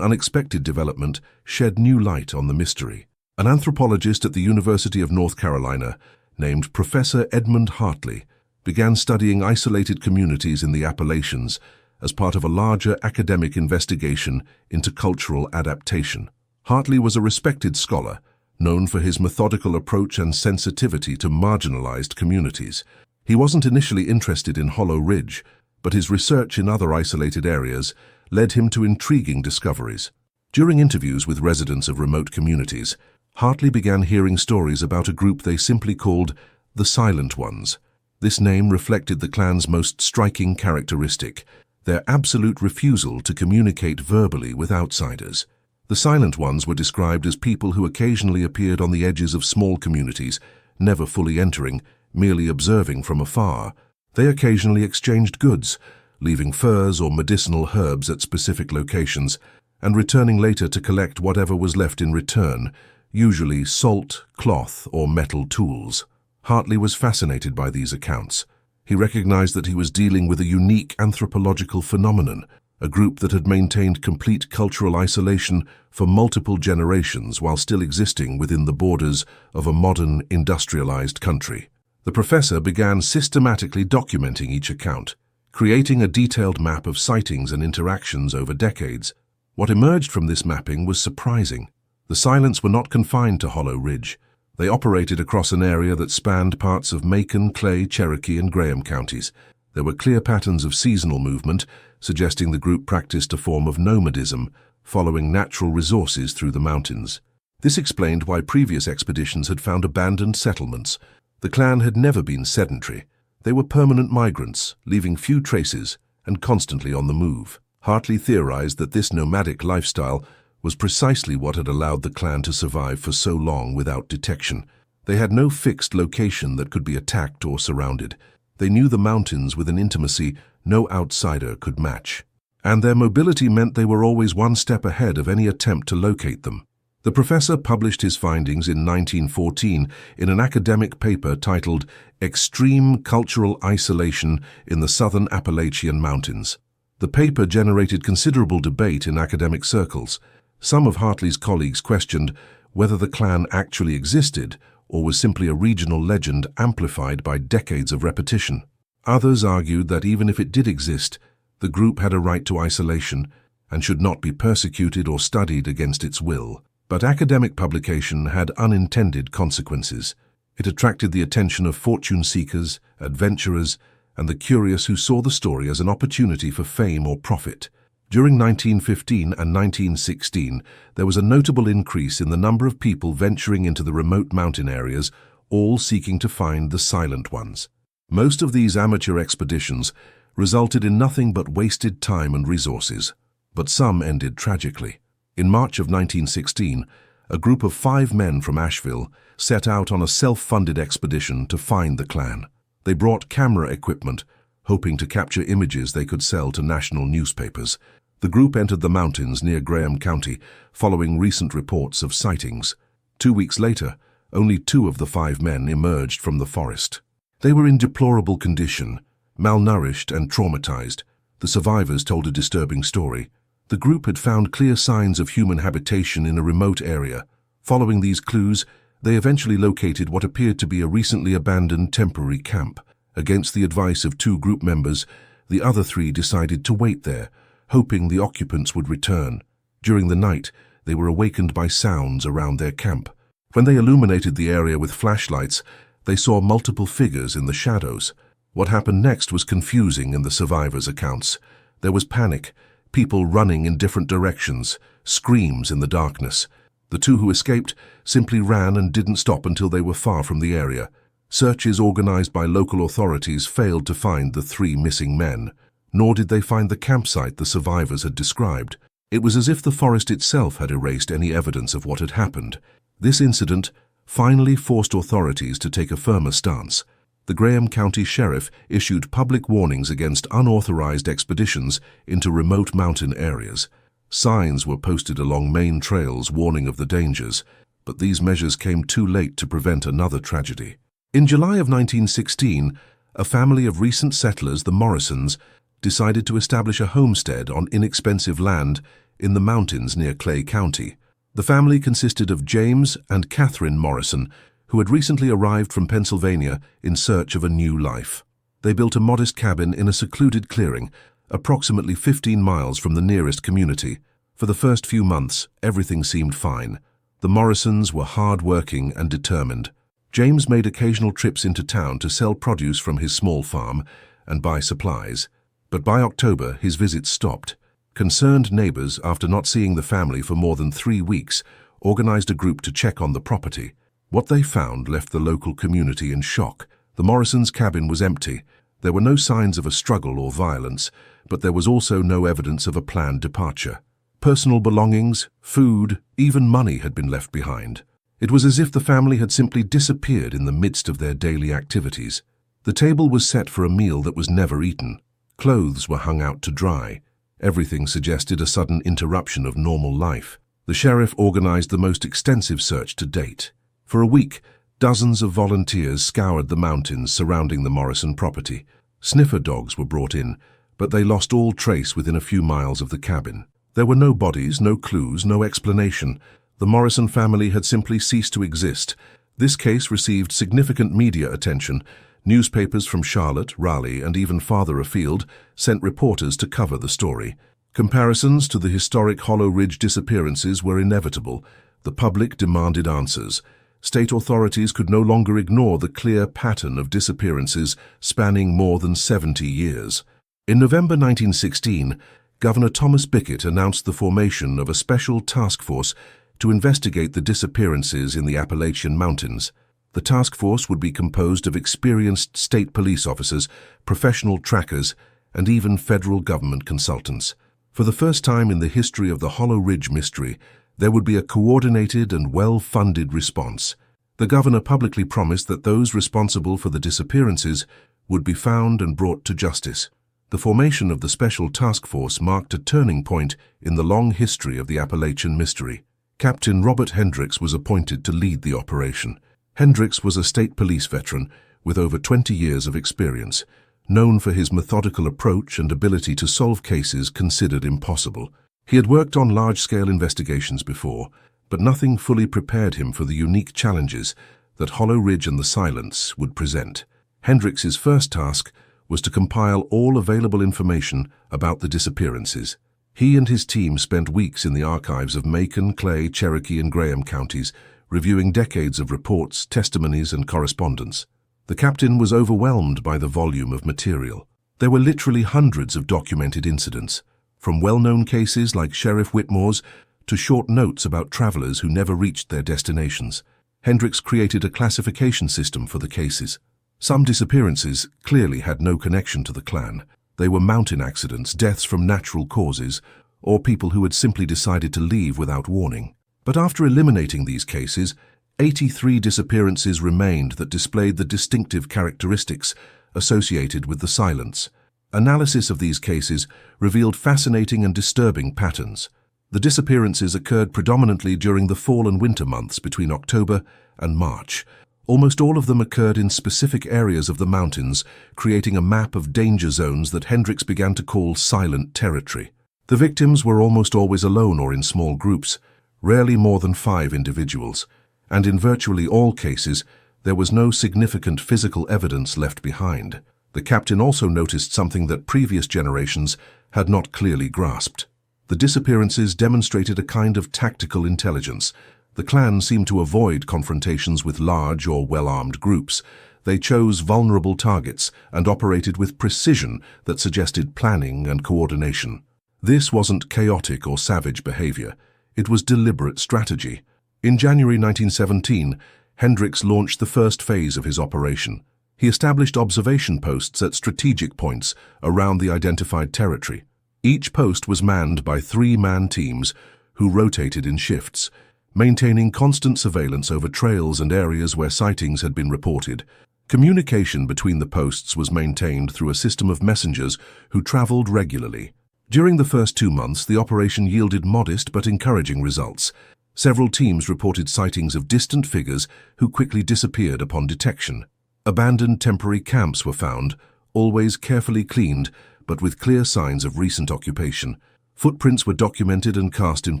unexpected development shed new light on the mystery. An anthropologist at the University of North Carolina, named Professor Edmund Hartley, began studying isolated communities in the Appalachians as part of a larger academic investigation into cultural adaptation. Hartley was a respected scholar, known for his methodical approach and sensitivity to marginalized communities. He wasn't initially interested in Hollow Ridge, but his research in other isolated areas led him to intriguing discoveries. During interviews with residents of remote communities, Hartley began hearing stories about a group they simply called the Silent Ones. This name reflected the clan's most striking characteristic, their absolute refusal to communicate verbally with outsiders. The Silent Ones were described as people who occasionally appeared on the edges of small communities, never fully entering, merely observing from afar. They occasionally exchanged goods, leaving furs or medicinal herbs at specific locations, and returning later to collect whatever was left in return, usually salt, cloth, or metal tools. Hartley was fascinated by these accounts. He recognized that he was dealing with a unique anthropological phenomenon, a group that had maintained complete cultural isolation for multiple generations while still existing within the borders of a modern, industrialized country. The professor began systematically documenting each account, creating a detailed map of sightings and interactions over decades. What emerged from this mapping was surprising. The Silents were not confined to Hollow Ridge. They operated across an area that spanned parts of Macon, Clay, Cherokee, and Graham counties. There were clear patterns of seasonal movement, suggesting the group practiced a form of nomadism, following natural resources through the mountains. This explained why previous expeditions had found abandoned settlements. The clan had never been sedentary. They were permanent migrants, leaving few traces and constantly on the move. Hartley theorized that this nomadic lifestyle was precisely what had allowed the clan to survive for so long without detection. They had no fixed location that could be attacked or surrounded. They knew the mountains with an intimacy no outsider could match. And their mobility meant they were always one step ahead of any attempt to locate them. The professor published his findings in 1914 in an academic paper titled Extreme Cultural Isolation in the Southern Appalachian Mountains. The paper generated considerable debate in academic circles. Some of Hartley's colleagues questioned whether the clan actually existed or was simply a regional legend amplified by decades of repetition. Others argued that even if it did exist, the group had a right to isolation and should not be persecuted or studied against its will. But academic publication had unintended consequences. It attracted the attention of fortune seekers, adventurers, and the curious who saw the story as an opportunity for fame or profit. During 1915 and 1916, there was a notable increase in the number of people venturing into the remote mountain areas, all seeking to find the Silent Ones. Most of these amateur expeditions resulted in nothing but wasted time and resources, but some ended tragically. In March of 1916, a group of 5 men from Asheville set out on a self-funded expedition to find the clan. They brought camera equipment, hoping to capture images they could sell to national newspapers. The group entered the mountains near Graham County, following recent reports of sightings. 2 weeks later, only 2 of the 5 men emerged from the forest. They were in deplorable condition, malnourished and traumatized. The survivors told a disturbing story. The group had found clear signs of human habitation in a remote area. Following these clues, they eventually located what appeared to be a recently abandoned temporary camp. Against the advice of 2 group members, the other 3 decided to wait there, hoping the occupants would return. During the night, they were awakened by sounds around their camp. When they illuminated the area with flashlights, they saw multiple figures in the shadows. What happened next was confusing in the survivors' accounts. There was panic, people running in different directions, screams in the darkness. The 2 who escaped simply ran and didn't stop until they were far from the area. Searches organized by local authorities failed to find the 3 missing men, nor did they find the campsite the survivors had described. It was as if the forest itself had erased any evidence of what had happened. This incident finally forced authorities to take a firmer stance. The Graham County Sheriff issued public warnings against unauthorized expeditions into remote mountain areas. Signs were posted along main trails warning of the dangers, but these measures came too late to prevent another tragedy. In July of 1916, a family of recent settlers, the Morrisons, decided to establish a homestead on inexpensive land in the mountains near Clay County. The family consisted of James and Catherine Morrison, who had recently arrived from Pennsylvania in search of a new life. They built a modest cabin in a secluded clearing, approximately 15 miles from the nearest community. For the first few months, everything seemed fine. The Morrisons were hard-working and determined. James made occasional trips into town to sell produce from his small farm and buy supplies. But by October, his visits stopped. Concerned neighbors, after not seeing the family for more than 3 weeks, organized a group to check on the property. What they found left the local community in shock. The Morrisons' cabin was empty. There were no signs of a struggle or violence, but there was also no evidence of a planned departure. Personal belongings, food, even money had been left behind. It was as if the family had simply disappeared in the midst of their daily activities. The table was set for a meal that was never eaten. Clothes were hung out to dry. Everything suggested a sudden interruption of normal life. The sheriff organized the most extensive search to date. For a week, dozens of volunteers scoured the mountains surrounding the Morrison property. Sniffer dogs were brought in, but they lost all trace within a few miles of the cabin. There were no bodies, no clues, no explanation. The Morrison family had simply ceased to exist. This case received significant media attention. Newspapers from Charlotte, Raleigh, and even farther afield sent reporters to cover the story. Comparisons to the historic Hollow Ridge disappearances were inevitable. The public demanded answers. State authorities could no longer ignore the clear pattern of disappearances spanning more than 70 years. In November 1916, Governor Thomas Bickett announced the formation of a special task force to investigate the disappearances in the Appalachian Mountains. The task force would be composed of experienced state police officers, professional trackers, and even federal government consultants. For the first time in the history of the Hollow Ridge mystery, there would be a coordinated and well-funded response. The governor publicly promised that those responsible for the disappearances would be found and brought to justice. The formation of the special task force marked a turning point in the long history of the Appalachian mystery. Captain Robert Hendricks was appointed to lead the operation. Hendricks was a state police veteran with over 20 years of experience, known for his methodical approach and ability to solve cases considered impossible. He had worked on large-scale investigations before, but nothing fully prepared him for the unique challenges that Hollow Ridge and the Silence would present. Hendricks's first task was to compile all available information about the disappearances. He and his team spent weeks in the archives of Macon, Clay, Cherokee, and Graham counties, reviewing decades of reports, testimonies, and correspondence. The captain was overwhelmed by the volume of material. There were literally hundreds of documented incidents, from well-known cases like Sheriff Whitmore's to short notes about travelers who never reached their destinations. Hendricks created a classification system for the cases. Some disappearances clearly had no connection to the clan. They were mountain accidents, deaths from natural causes, or people who had simply decided to leave without warning. But after eliminating these cases, 83 disappearances remained that displayed the distinctive characteristics associated with the Silence. Analysis of these cases revealed fascinating and disturbing patterns. The disappearances occurred predominantly during the fall and winter months between October and March. Almost all of them occurred in specific areas of the mountains, creating a map of danger zones that Hendricks began to call silent territory. The victims were almost always alone or in small groups, rarely more than 5 individuals, and in virtually all cases, there was no significant physical evidence left behind. The captain also noticed something that previous generations had not clearly grasped. The disappearances demonstrated a kind of tactical intelligence. The clan seemed to avoid confrontations with large or well-armed groups. They chose vulnerable targets and operated with precision that suggested planning and coordination. This wasn't chaotic or savage behavior. It was deliberate strategy. In January 1917, Hendricks launched the first phase of his operation. He established observation posts at strategic points around the identified territory. Each post was manned by 3-man teams who rotated in shifts, maintaining constant surveillance over trails and areas where sightings had been reported. Communication between the posts was maintained through a system of messengers who traveled regularly. During the first 2 months, the operation yielded modest but encouraging results. Several teams reported sightings of distant figures who quickly disappeared upon detection. Abandoned temporary camps were found, always carefully cleaned, but with clear signs of recent occupation. Footprints were documented and cast in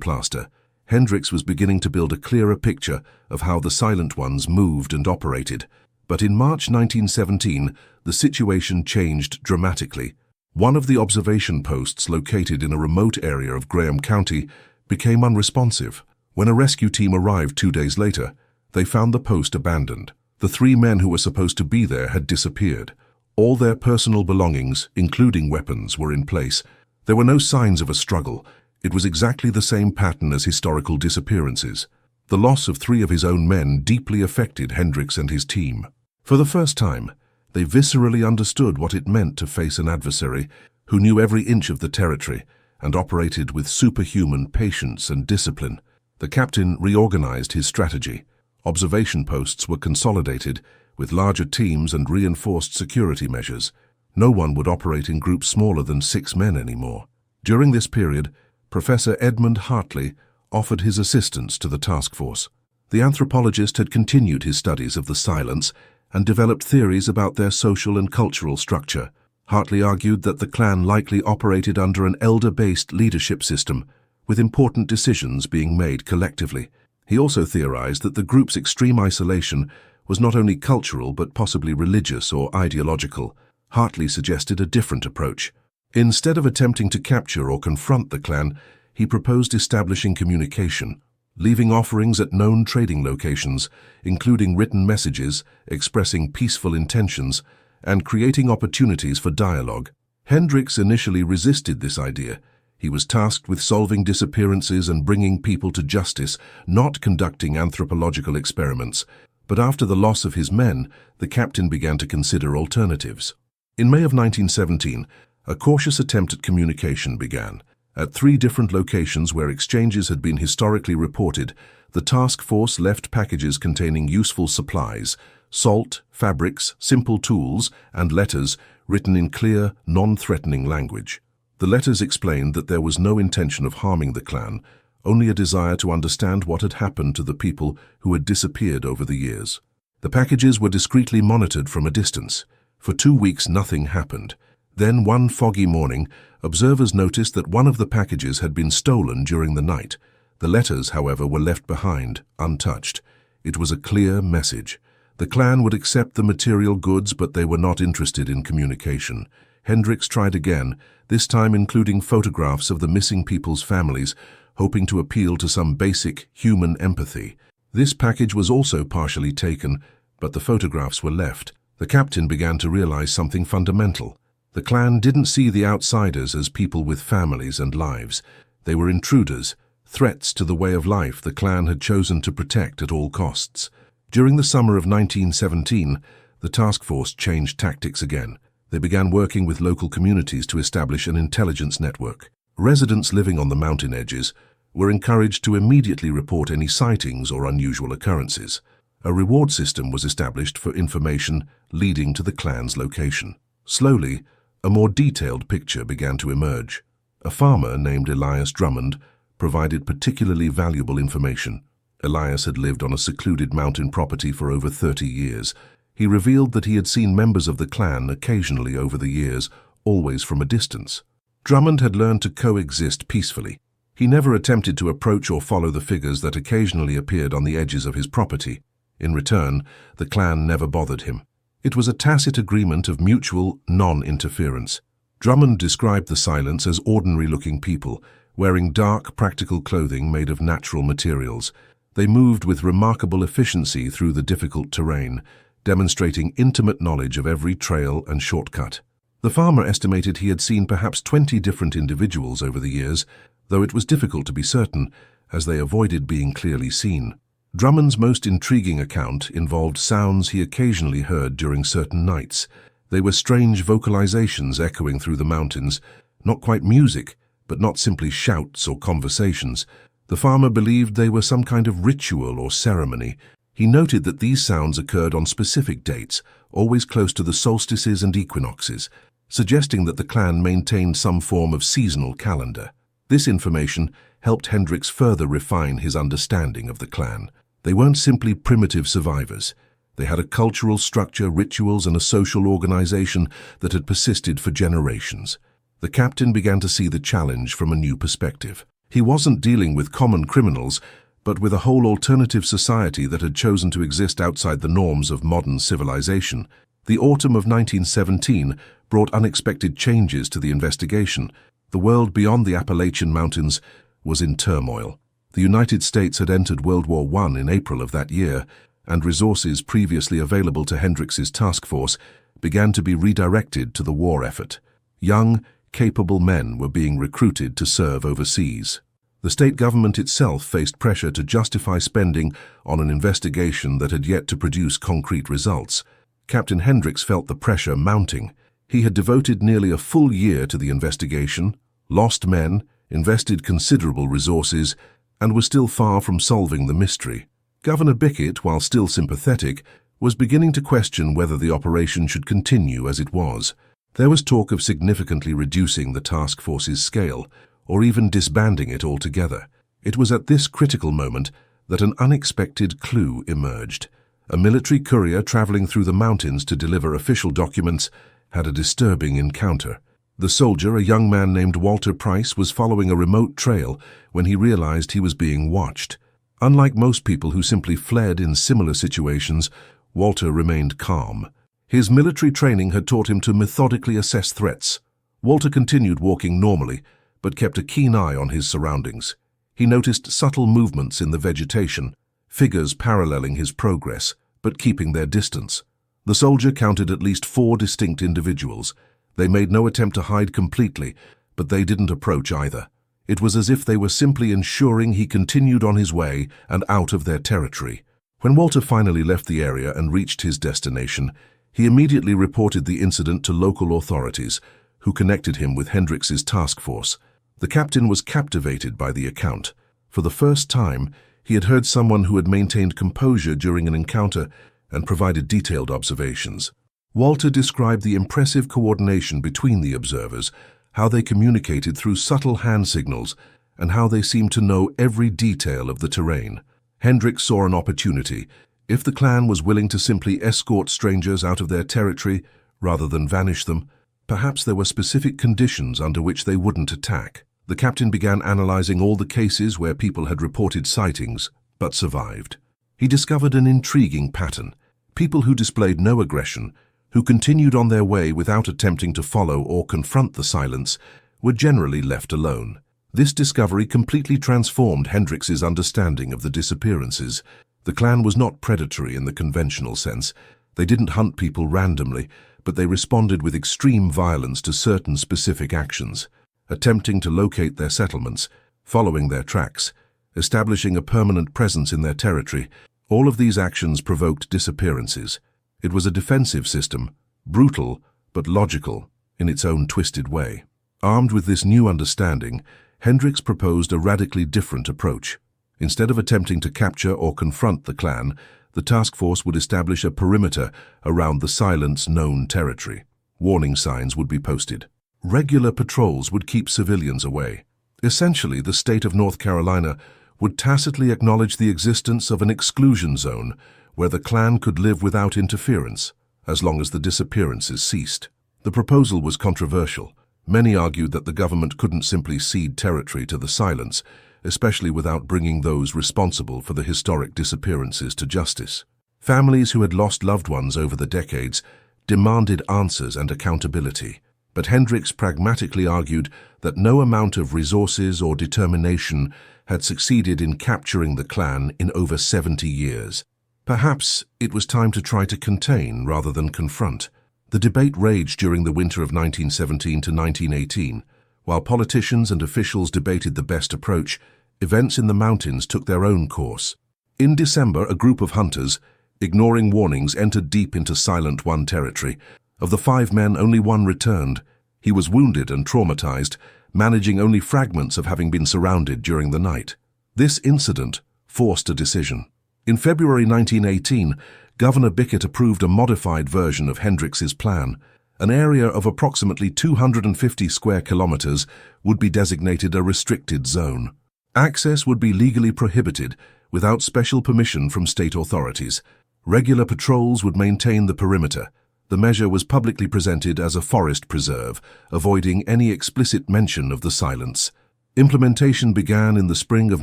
plaster. Hendricks was beginning to build a clearer picture of how the Silent Ones moved and operated. But in March 1917, the situation changed dramatically. One of the observation posts located in a remote area of Graham County became unresponsive. When a rescue team arrived 2 days later, they found the post abandoned. The 3 men who were supposed to be there had disappeared. All their personal belongings, including weapons, were in place. There were no signs of a struggle. It was exactly the same pattern as historical disappearances. The loss of 3 of his own men deeply affected Hendricks and his team. For the first time, they viscerally understood what it meant to face an adversary who knew every inch of the territory and operated with superhuman patience and discipline. The captain reorganized his strategy. Observation posts were consolidated with larger teams and reinforced security measures. No one would operate in groups smaller than 6 men anymore. During this period, Professor Edmund Hartley offered his assistance to the task force. The anthropologist had continued his studies of the Silents and developed theories about their social and cultural structure. Hartley argued that the clan likely operated under an elder-based leadership system, with important decisions being made collectively. He also theorized that the group's extreme isolation was not only cultural but possibly religious or ideological. Hartley suggested a different approach. Instead of attempting to capture or confront the clan, he proposed establishing communication, leaving offerings at known trading locations, including written messages expressing peaceful intentions, and creating opportunities for dialogue. Hendricks initially resisted this idea. He was tasked with solving disappearances and bringing people to justice, not conducting anthropological experiments. But after the loss of his men, the captain began to consider alternatives. In May of 1917, a cautious attempt at communication began. At 3 different locations where exchanges had been historically reported, the task force left packages containing useful supplies, salt, fabrics, simple tools, and letters written in clear, non-threatening language. The letters explained that there was no intention of harming the clan, only a desire to understand what had happened to the people who had disappeared over the years. The packages were discreetly monitored from a distance. For 2 weeks nothing happened. Then one foggy morning, observers noticed that one of the packages had been stolen during the night. The letters, however, were left behind, untouched. It was a clear message. The clan would accept the material goods, but they were not interested in communication. Hendricks tried again, this time including photographs of the missing people's families, hoping to appeal to some basic human empathy. This package was also partially taken, but the photographs were left. The captain began to realize something fundamental. The clan didn't see the outsiders as people with families and lives. They were intruders, threats to the way of life the clan had chosen to protect at all costs. During the summer of 1917, the task force changed tactics again. They began working with local communities to establish an intelligence network. Residents living on the mountain edges were encouraged to immediately report any sightings or unusual occurrences. A reward system was established for information leading to the clan's location. Slowly, a more detailed picture began to emerge. A farmer named Elias Drummond provided particularly valuable information. Elias had lived on a secluded mountain property for over 30 years. He revealed that he had seen members of the clan occasionally over the years, always from a distance. Drummond had learned to coexist peacefully. He never attempted to approach or follow the figures that occasionally appeared on the edges of his property. In return, the clan never bothered him. It was a tacit agreement of mutual non-interference. Drummond described the Silents as ordinary-looking people, wearing dark, practical clothing made of natural materials. They moved with remarkable efficiency through the difficult terrain, demonstrating intimate knowledge of every trail and shortcut. The farmer estimated he had seen perhaps 20 different individuals over the years, though it was difficult to be certain, as they avoided being clearly seen. Drummond's most intriguing account involved sounds he occasionally heard during certain nights. They were strange vocalizations echoing through the mountains, not quite music, but not simply shouts or conversations. The farmer believed they were some kind of ritual or ceremony. He noted that these sounds occurred on specific dates, always close to the solstices and equinoxes, suggesting that the clan maintained some form of seasonal calendar. This information helped Hendricks further refine his understanding of the clan. They weren't simply primitive survivors. They had a cultural structure, rituals, and a social organization that had persisted for generations. The captain began to see the challenge from a new perspective. He wasn't dealing with common criminals, but with a whole alternative society that had chosen to exist outside the norms of modern civilization. The autumn of 1917 brought unexpected changes to the investigation. The world beyond the Appalachian Mountains was in turmoil. The United States had entered World War I in April of that year, and resources previously available to Hendricks's task force began to be redirected to the war effort. Young, capable men were being recruited to serve overseas. The state government itself faced pressure to justify spending on an investigation that had yet to produce concrete results. Captain Hendricks felt the pressure mounting. He had devoted nearly a full year to the investigation, lost men, invested considerable resources, and was still far from solving the mystery. Governor Bickett, while still sympathetic, was beginning to question whether the operation should continue as it was. There was talk of significantly reducing the task force's scale, or even disbanding it altogether. It was at this critical moment that an unexpected clue emerged. A military courier traveling through the mountains to deliver official documents had a disturbing encounter. The soldier, a young man named Walter Price, was following a remote trail when he realized he was being watched. Unlike most people who simply fled in similar situations, Walter remained calm. His military training had taught him to methodically assess threats. Walter continued walking normally, but kept a keen eye on his surroundings. He noticed subtle movements in the vegetation, figures paralleling his progress, but keeping their distance. The soldier counted at least 4 distinct individuals. They made no attempt to hide completely, but they didn't approach either. It was as if they were simply ensuring he continued on his way and out of their territory. When Walter finally left the area and reached his destination, he immediately reported the incident to local authorities, who connected him with Hendricks's task force. The captain was captivated by the account. For the first time, he had heard someone who had maintained composure during an encounter and provided detailed observations. Walter described the impressive coordination between the observers, how they communicated through subtle hand signals, and how they seemed to know every detail of the terrain. Hendricks saw an opportunity. If the clan was willing to simply escort strangers out of their territory rather than vanish them, perhaps there were specific conditions under which they wouldn't attack. The captain began analyzing all the cases where people had reported sightings, but survived. He discovered an intriguing pattern. People who displayed no aggression, who continued on their way without attempting to follow or confront the silence, were generally left alone. This discovery completely transformed Hendricks's understanding of the disappearances. The clan was not predatory in the conventional sense. They didn't hunt people randomly, but they responded with extreme violence to certain specific actions, attempting to locate their settlements, following their tracks, establishing a permanent presence in their territory. All of these actions provoked disappearances. It was a defensive system, brutal but logical in its own twisted way. Armed with this new understanding, Hendricks proposed a radically different approach. Instead of attempting to capture or confront the clan, the task force would establish a perimeter around the silent's known territory. Warning signs would be posted. Regular patrols would keep civilians away. Essentially, the state of North Carolina would tacitly acknowledge the existence of an exclusion zone where the clan could live without interference, as long as the disappearances ceased. The proposal was controversial. Many argued that the government couldn't simply cede territory to the silence, especially without bringing those responsible for the historic disappearances to justice. Families who had lost loved ones over the decades demanded answers and accountability. But Hendricks pragmatically argued that no amount of resources or determination had succeeded in capturing the clan in over 70 years. Perhaps it was time to try to contain rather than confront. The debate raged during the winter of 1917 to 1918. While politicians and officials debated the best approach, events in the mountains took their own course. In December, a group of hunters, ignoring warnings, entered deep into Silent One territory. Of the 5 men, only one returned. He was wounded and traumatized, managing only fragments of having been surrounded during the night. This incident forced a decision. In February 1918, Governor Bickett approved a modified version of Hendricks's plan. An area of approximately 250 square kilometers would be designated a restricted zone. Access would be legally prohibited without special permission from state authorities. Regular patrols would maintain the perimeter. The measure was publicly presented as a forest preserve, avoiding any explicit mention of the silence. Implementation began in the spring of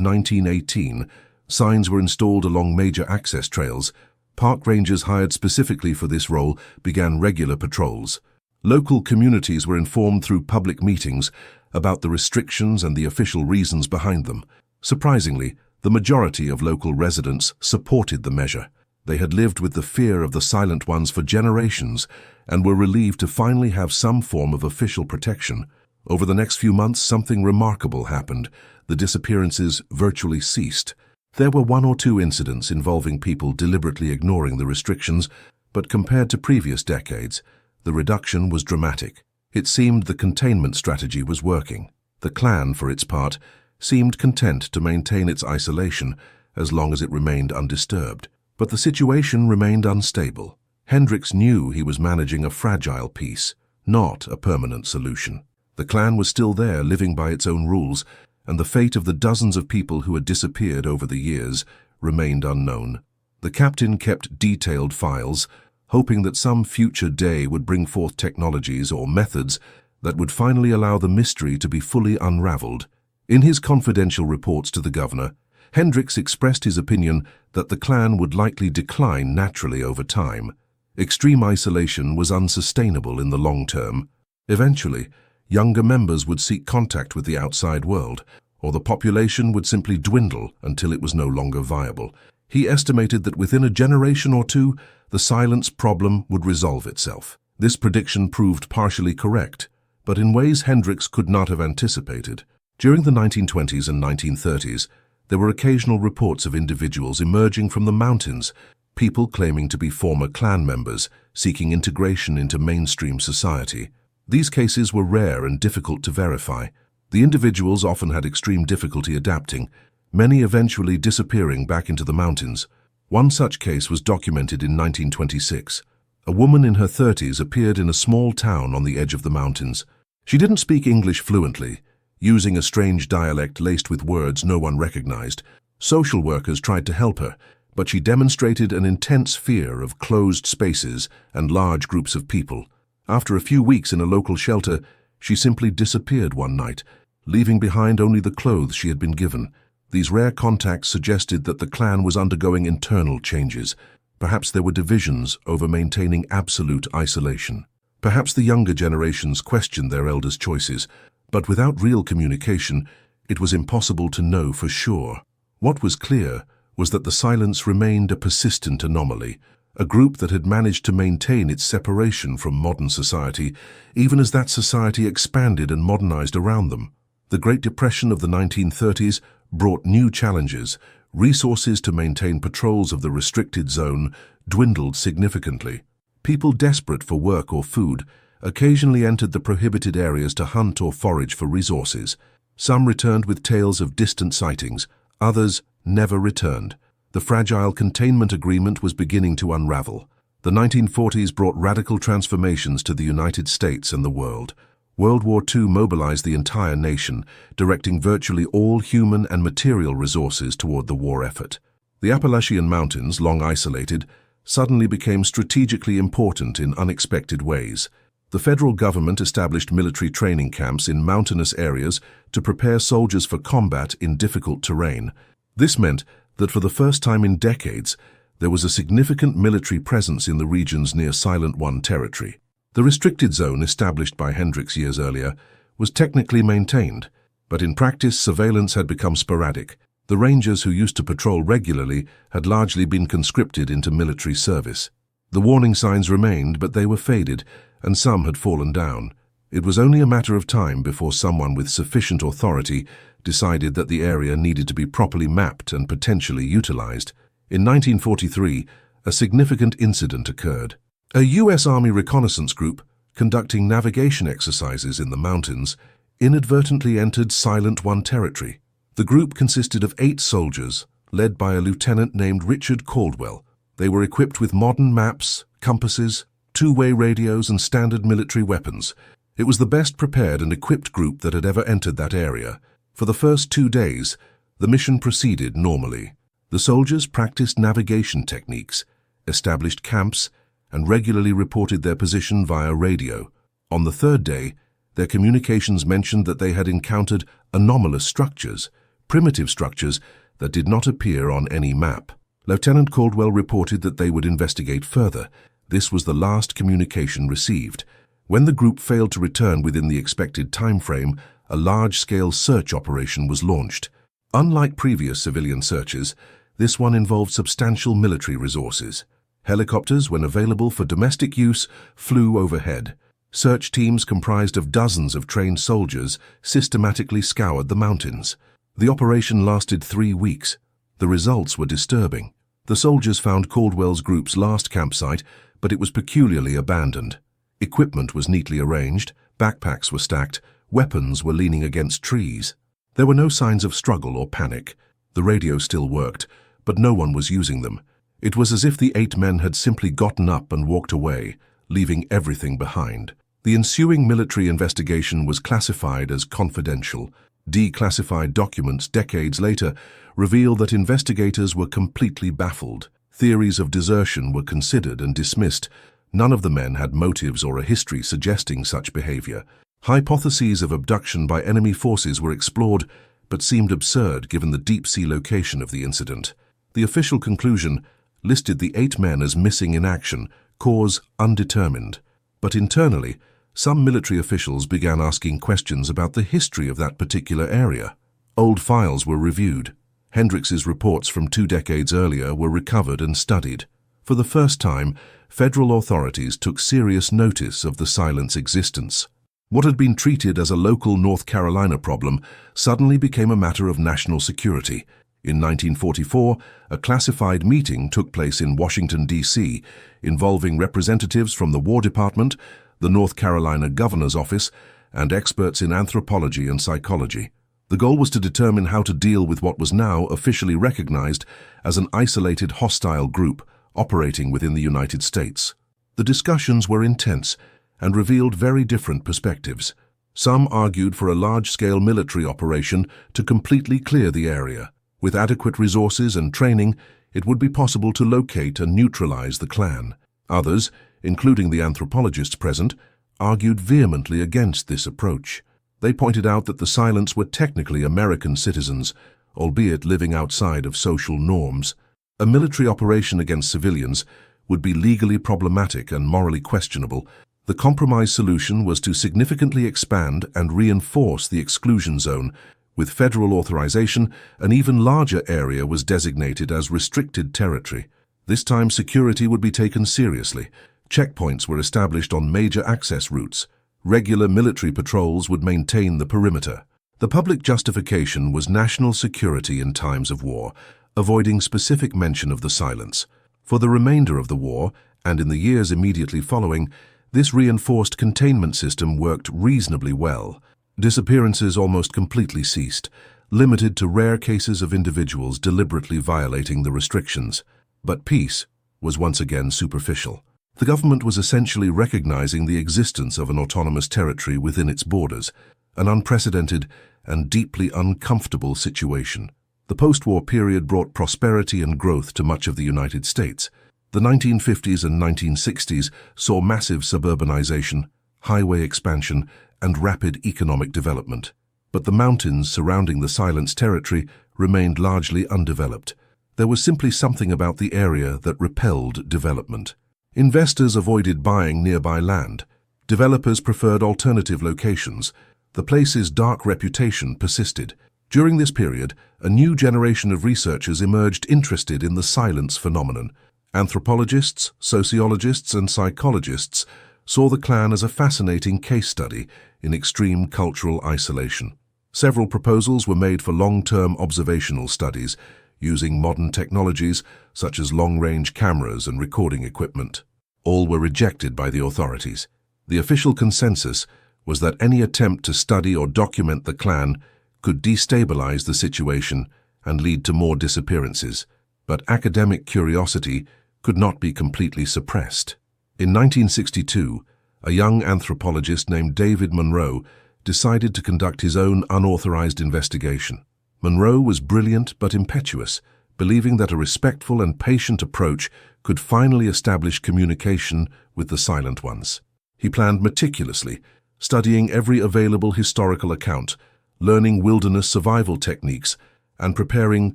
1918. Signs were installed along major access trails. Park rangers hired specifically for this role began regular patrols. Local communities were informed through public meetings about the restrictions and the official reasons behind them. Surprisingly, the majority of local residents supported the measure. They had lived with the fear of the silent ones for generations and were relieved to finally have some form of official protection. Over the next few months, something remarkable happened. The disappearances virtually ceased. There were one or two incidents involving people deliberately ignoring the restrictions, but compared to previous decades, the reduction was dramatic. It seemed the containment strategy was working. The clan, for its part, seemed content to maintain its isolation as long as it remained undisturbed. But the situation remained unstable. Hendricks knew he was managing a fragile peace, not a permanent solution. The clan was still there, living by its own rules, and the fate of the dozens of people who had disappeared over the years remained unknown. The captain kept detailed files, hoping that some future day would bring forth technologies or methods that would finally allow the mystery to be fully unraveled. In his confidential reports to the governor, Hendricks expressed his opinion that the clan would likely decline naturally over time. Extreme isolation was unsustainable in the long term. Eventually, younger members would seek contact with the outside world, or the population would simply dwindle until it was no longer viable. He estimated that within a generation or two, the silence problem would resolve itself. This prediction proved partially correct, but in ways Hendricks could not have anticipated. During the 1920s and 1930s, there were occasional reports of individuals emerging from the mountains, people claiming to be former clan members, seeking integration into mainstream society. These cases were rare and difficult to verify. The individuals often had extreme difficulty adapting, many eventually disappearing back into the mountains. One such case was documented in 1926. A woman in her 30s appeared in a small town on the edge of the mountains. She didn't speak English fluently, using a strange dialect laced with words no one recognized. Social workers tried to help her, but she demonstrated an intense fear of closed spaces and large groups of people. After a few weeks in a local shelter, she simply disappeared one night, leaving behind only the clothes she had been given. These rare contacts suggested that the clan was undergoing internal changes. Perhaps there were divisions over maintaining absolute isolation. Perhaps the younger generations questioned their elders' choices, but without real communication, it was impossible to know for sure. What was clear was that the silence remained a persistent anomaly, a group that had managed to maintain its separation from modern society, even as that society expanded and modernized around them. The Great Depression of the 1930s brought new challenges. Resources to maintain patrols of the restricted zone dwindled significantly. People desperate for work or food occasionally entered the prohibited areas to hunt or forage for resources. Some returned with tales of distant sightings, others never returned. The fragile containment agreement was beginning to unravel. The 1940s brought radical transformations to the United States and the world. World War II mobilized the entire nation, directing virtually all human and material resources toward the war effort. The Appalachian Mountains, long isolated, suddenly became strategically important in unexpected ways. The federal government established military training camps in mountainous areas to prepare soldiers for combat in difficult terrain. This meant that for the first time in decades, there was a significant military presence in the regions near Silent One territory. The restricted zone established by Hendricks years earlier was technically maintained, but in practice surveillance had become sporadic. The rangers who used to patrol regularly had largely been conscripted into military service. The warning signs remained, but they were faded, and some had fallen down. It was only a matter of time before someone with sufficient authority decided that the area needed to be properly mapped and potentially utilized. In 1943, a significant incident occurred. A U.S. Army reconnaissance group, conducting navigation exercises in the mountains, inadvertently entered Silent One territory. The group consisted of 8 soldiers, led by a lieutenant named Richard Caldwell. They were equipped with modern maps, compasses, two-way radios, and standard military weapons. It was the best prepared and equipped group that had ever entered that area. For the first 2 days, The mission proceeded normally. The soldiers practiced navigation techniques, established camps, and regularly reported their position via radio. On the third day, their communications mentioned that they had encountered anomalous structures, primitive structures that did not appear on any map. Lieutenant Caldwell reported that they would investigate further. This was the last communication received. When the group failed to return within the expected time frame, a large-scale search operation was launched. Unlike previous civilian searches, this one involved substantial military resources. Helicopters, when available for domestic use, flew overhead. Search teams comprised of dozens of trained soldiers systematically scoured the mountains. The operation lasted 3 weeks. The results were disturbing. The soldiers found Caldwell's group's last campsite, but it was peculiarly abandoned. Equipment was neatly arranged, backpacks were stacked, weapons were leaning against trees. There were no signs of struggle or panic. The radio still worked, but no one was using them. It was as if the 8 men had simply gotten up and walked away, leaving everything behind. The ensuing military investigation was classified as confidential. Declassified documents decades later revealed that investigators were completely baffled. Theories of desertion were considered and dismissed. None of the men had motives or a history suggesting such behavior. Hypotheses of abduction by enemy forces were explored, but seemed absurd given the deep-sea location of the incident. The official conclusion listed the 8 men as missing in action, cause undetermined. But internally, some military officials began asking questions about the history of that particular area. Old files were reviewed. Hendrix's reports from 2 decades earlier were recovered and studied. For the first time, federal authorities took serious notice of the silent's existence. What had been treated as a local North Carolina problem suddenly became a matter of national security. In 1944, a classified meeting took place in Washington, D.C., involving representatives from the War Department, the North Carolina Governor's Office, and experts in anthropology and psychology. The goal was to determine how to deal with what was now officially recognized as an isolated hostile group operating within the United States. The discussions were intense and revealed very different perspectives. Some argued for a large-scale military operation to completely clear the area. With adequate resources and training, it would be possible to locate and neutralize the clan. Others, including the anthropologists present, argued vehemently against this approach. They pointed out that the Silents were technically American citizens, albeit living outside of social norms. A military operation against civilians would be legally problematic and morally questionable. The compromise solution was to significantly expand and reinforce the exclusion zone. With federal authorization, an even larger area was designated as restricted territory. This time, security would be taken seriously. Checkpoints were established on major access routes. Regular military patrols would maintain the perimeter. The public justification was national security in times of war, avoiding specific mention of the Silents. For the remainder of the war, and in the years immediately following, this reinforced containment system worked reasonably well. Disappearances almost completely ceased, limited to rare cases of individuals deliberately violating the restrictions. But peace was once again superficial. The government was essentially recognizing the existence of an autonomous territory within its borders, an unprecedented and deeply uncomfortable situation. The post-war period brought prosperity and growth to much of the United States. The 1950s and 1960s saw massive suburbanization, highway expansion, and rapid economic development. But the mountains surrounding the Silents territory remained largely undeveloped. There was simply something about the area that repelled development. Investors avoided buying nearby land. Developers preferred alternative locations. The place's dark reputation persisted. During this period, a new generation of researchers emerged interested in the Silents phenomenon. Anthropologists, sociologists, and psychologists saw the clan as a fascinating case study in extreme cultural isolation. Several proposals were made for long-term observational studies using modern technologies such as long-range cameras and recording equipment. All were rejected by the authorities. The official consensus was that any attempt to study or document the clan could destabilize the situation and lead to more disappearances, but academic curiosity could not be completely suppressed. In 1962, a young anthropologist named David Monroe decided to conduct his own unauthorized investigation. Monroe was brilliant but impetuous, believing that a respectful and patient approach could finally establish communication with the silent ones. He planned meticulously, studying every available historical account, learning wilderness survival techniques, and preparing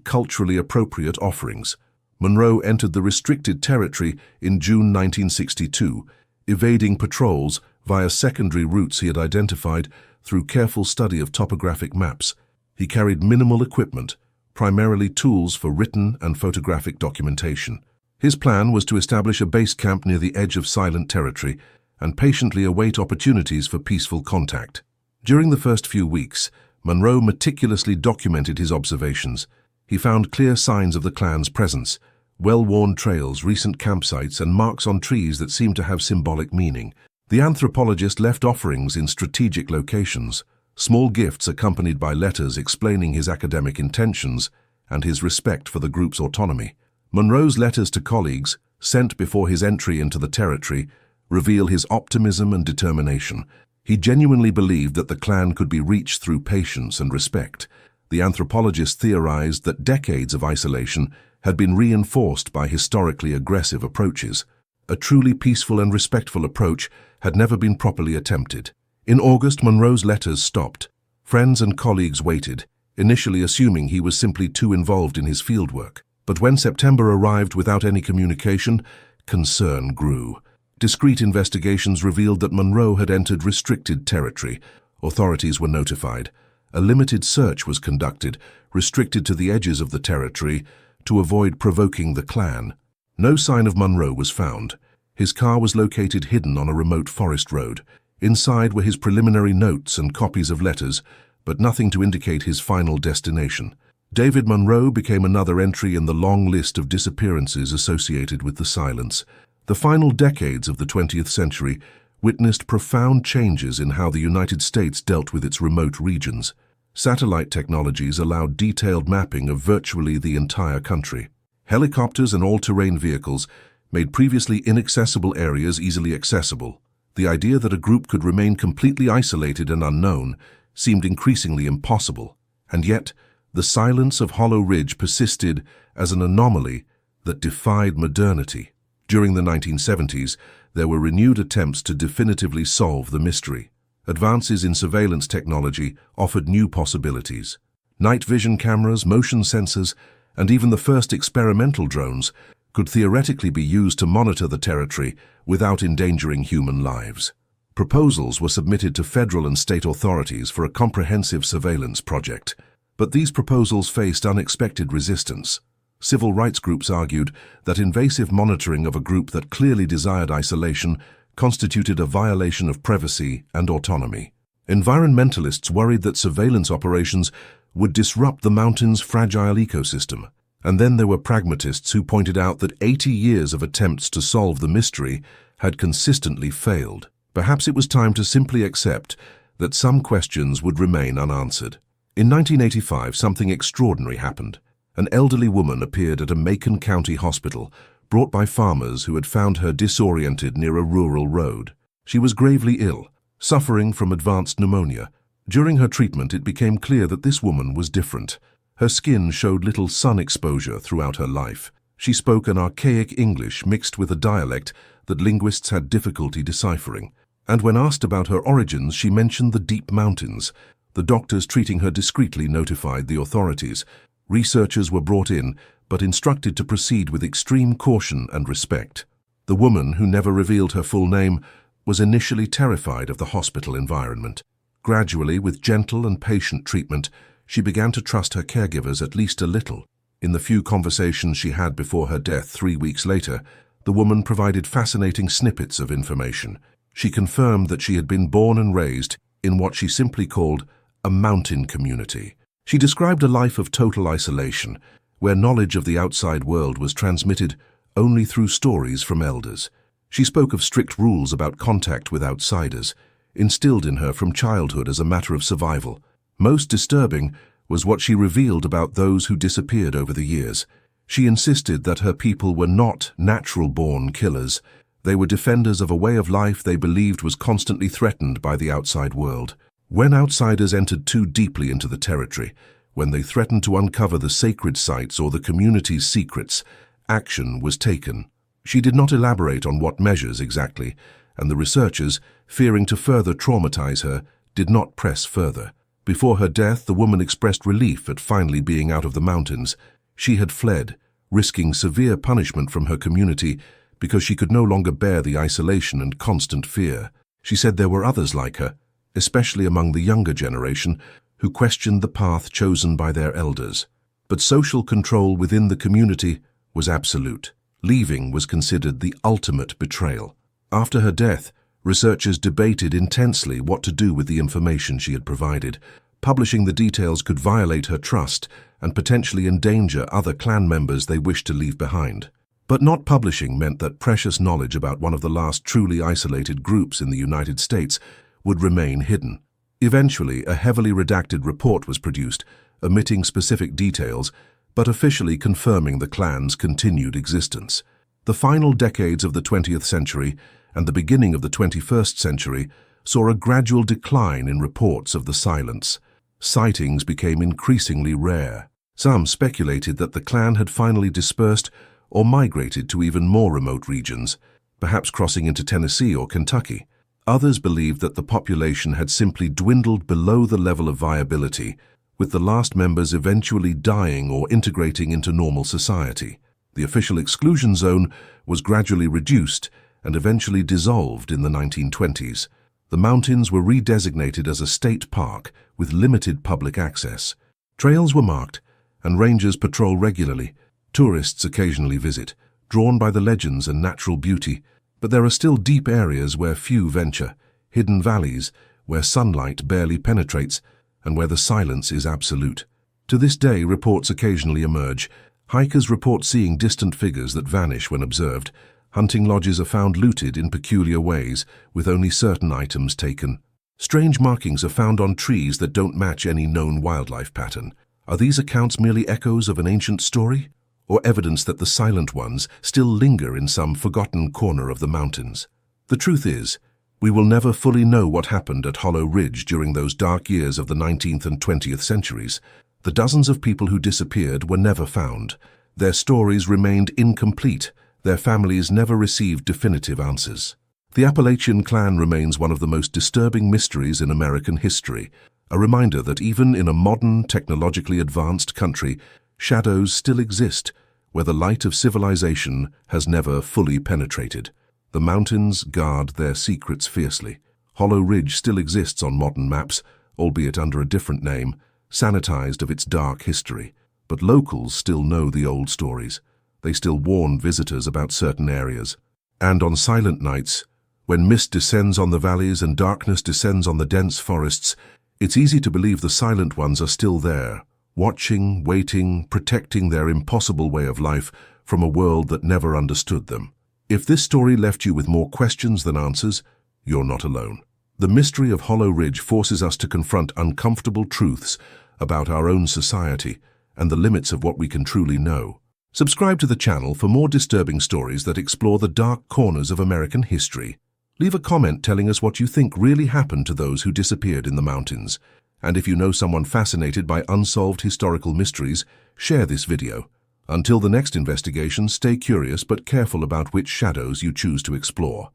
culturally appropriate offerings. Monroe entered the restricted territory in June 1962, evading patrols via secondary routes he had identified through careful study of topographic maps. He carried minimal equipment, primarily tools for written and photographic documentation. His plan was to establish a base camp near the edge of silent territory and patiently await opportunities for peaceful contact. During the first few weeks, Monroe meticulously documented his observations. He found clear signs of the clan's presence, well-worn trails, recent campsites, and marks on trees that seemed to have symbolic meaning. The anthropologist left offerings in strategic locations, small gifts accompanied by letters explaining his academic intentions and his respect for the group's autonomy. Monroe's letters to colleagues, sent before his entry into the territory, reveal his optimism and determination. He genuinely believed that the clan could be reached through patience and respect. The anthropologist theorized that decades of isolation had been reinforced by historically aggressive approaches. A truly peaceful and respectful approach had never been properly attempted. In August, Monroe's letters stopped. Friends and colleagues waited, initially assuming he was simply too involved in his fieldwork. But when September arrived without any communication, concern grew. Discreet investigations revealed that Monroe had entered restricted territory. Authorities were notified. A limited search was conducted, restricted to the edges of the territory, to avoid provoking the clan. No sign of Monroe was found. His car was located hidden on a remote forest road. Inside were his preliminary notes and copies of letters, but nothing to indicate his final destination. David Monroe became another entry in the long list of disappearances associated with the silence. The final decades of the 20th century witnessed profound changes in how the United States dealt with its remote regions. Satellite technologies allowed detailed mapping of virtually the entire country. Helicopters and all-terrain vehicles made previously inaccessible areas easily accessible. The idea that a group could remain completely isolated and unknown seemed increasingly impossible, and yet the silence of Hollow Ridge persisted as an anomaly that defied modernity. During the 1970s, there were renewed attempts to definitively solve the mystery. Advances in surveillance technology offered new possibilities. Night vision cameras, motion sensors, and even the first experimental drones could theoretically be used to monitor the territory without endangering human lives. Proposals were submitted to federal and state authorities for a comprehensive surveillance project, but these proposals faced unexpected resistance. Civil rights groups argued that invasive monitoring of a group that clearly desired isolation constituted a violation of privacy and autonomy. Environmentalists worried that surveillance operations would disrupt the mountain's fragile ecosystem. And then there were pragmatists who pointed out that 80 years of attempts to solve the mystery had consistently failed. Perhaps it was time to simply accept that some questions would remain unanswered. In 1985, something extraordinary happened. An elderly woman appeared at a Macon County hospital, brought by farmers who had found her disoriented near a rural road. She was gravely ill, suffering from advanced pneumonia. During her treatment, it became clear that this woman was different. Her skin showed little sun exposure throughout her life. She spoke an archaic English mixed with a dialect that linguists had difficulty deciphering. And when asked about her origins, she mentioned the deep mountains. The doctors treating her discreetly notified the authorities. Researchers were brought in, but instructed to proceed with extreme caution and respect. The woman, who never revealed her full name, was initially terrified of the hospital environment. Gradually, with gentle and patient treatment, she began to trust her caregivers at least a little. In the few conversations she had before her death 3 weeks later, the woman provided fascinating snippets of information. She confirmed that she had been born and raised in what she simply called a mountain community. She described a life of total isolation, where knowledge of the outside world was transmitted only through stories from elders. She spoke of strict rules about contact with outsiders, instilled in her from childhood as a matter of survival. Most disturbing was what she revealed about those who disappeared over the years. She insisted that her people were not natural-born killers. They were defenders of a way of life they believed was constantly threatened by the outside world. When outsiders entered too deeply into the territory, When they threatened to uncover the sacred sites or the community's secrets, action was taken. She did not elaborate on what measures exactly, and the researchers, fearing to further traumatize her, did not press further. Before her death, the woman expressed relief at finally being out of the mountains. She had fled, risking severe punishment from her community because she could no longer bear the isolation and constant fear. She said there were others like her, especially among the younger generation, who questioned the path chosen by their elders. But social control within the community was absolute. Leaving was considered the ultimate betrayal. After her death, researchers debated intensely what to do with the information she had provided. Publishing the details could violate her trust and potentially endanger other clan members they wished to leave behind. But not publishing meant that precious knowledge about one of the last truly isolated groups in the United States would remain hidden. Eventually, a heavily redacted report was produced, omitting specific details, but officially confirming the clan's continued existence. The final decades of the 20th century and the beginning of the 21st century saw a gradual decline in reports of the silence. Sightings became increasingly rare. Some speculated that the clan had finally dispersed or migrated to even more remote regions, perhaps crossing into Tennessee or Kentucky. Others believed that the population had simply dwindled below the level of viability, with the last members eventually dying or integrating into normal society. The official exclusion zone was gradually reduced and eventually dissolved in the 1920s. The mountains were redesignated as a state park with limited public access. Trails were marked, and rangers patrol regularly. Tourists occasionally visit, drawn by the legends and natural beauty. But there are still deep areas where few venture, hidden valleys where sunlight barely penetrates, and where the silence is absolute. To this day, reports occasionally emerge. Hikers report seeing distant figures that vanish when observed. Hunting lodges are found looted in peculiar ways, with only certain items taken. Strange markings are found on trees that don't match any known wildlife pattern. Are these accounts merely echoes of an ancient story, or evidence that the silent ones still linger in some forgotten corner of the mountains? The truth is, we will never fully know what happened at Hollow Ridge during those dark years of the 19th and 20th centuries. The dozens of people who disappeared were never found. Their stories remained incomplete. Their families never received definitive answers. The Appalachian clan remains one of the most disturbing mysteries in American history, a reminder that even in a modern, technologically advanced country, shadows still exist, where the light of civilization has never fully penetrated. The mountains guard their secrets fiercely. Hollow Ridge still exists on modern maps, albeit under a different name, sanitized of its dark history. But locals still know the old stories. They still warn visitors about certain areas. And on silent nights, when mist descends on the valleys and darkness descends on the dense forests, it's easy to believe the silent ones are still there, watching, waiting, protecting their impossible way of life from a world that never understood them. If this story left you with more questions than answers, you're not alone. The mystery of Hollow Ridge forces us to confront uncomfortable truths about our own society and the limits of what we can truly know. Subscribe to the channel for more disturbing stories that explore the dark corners of American history. Leave a comment telling us what you think really happened to those who disappeared in the mountains. And if you know someone fascinated by unsolved historical mysteries, share this video. Until the next investigation, stay curious but careful about which shadows you choose to explore.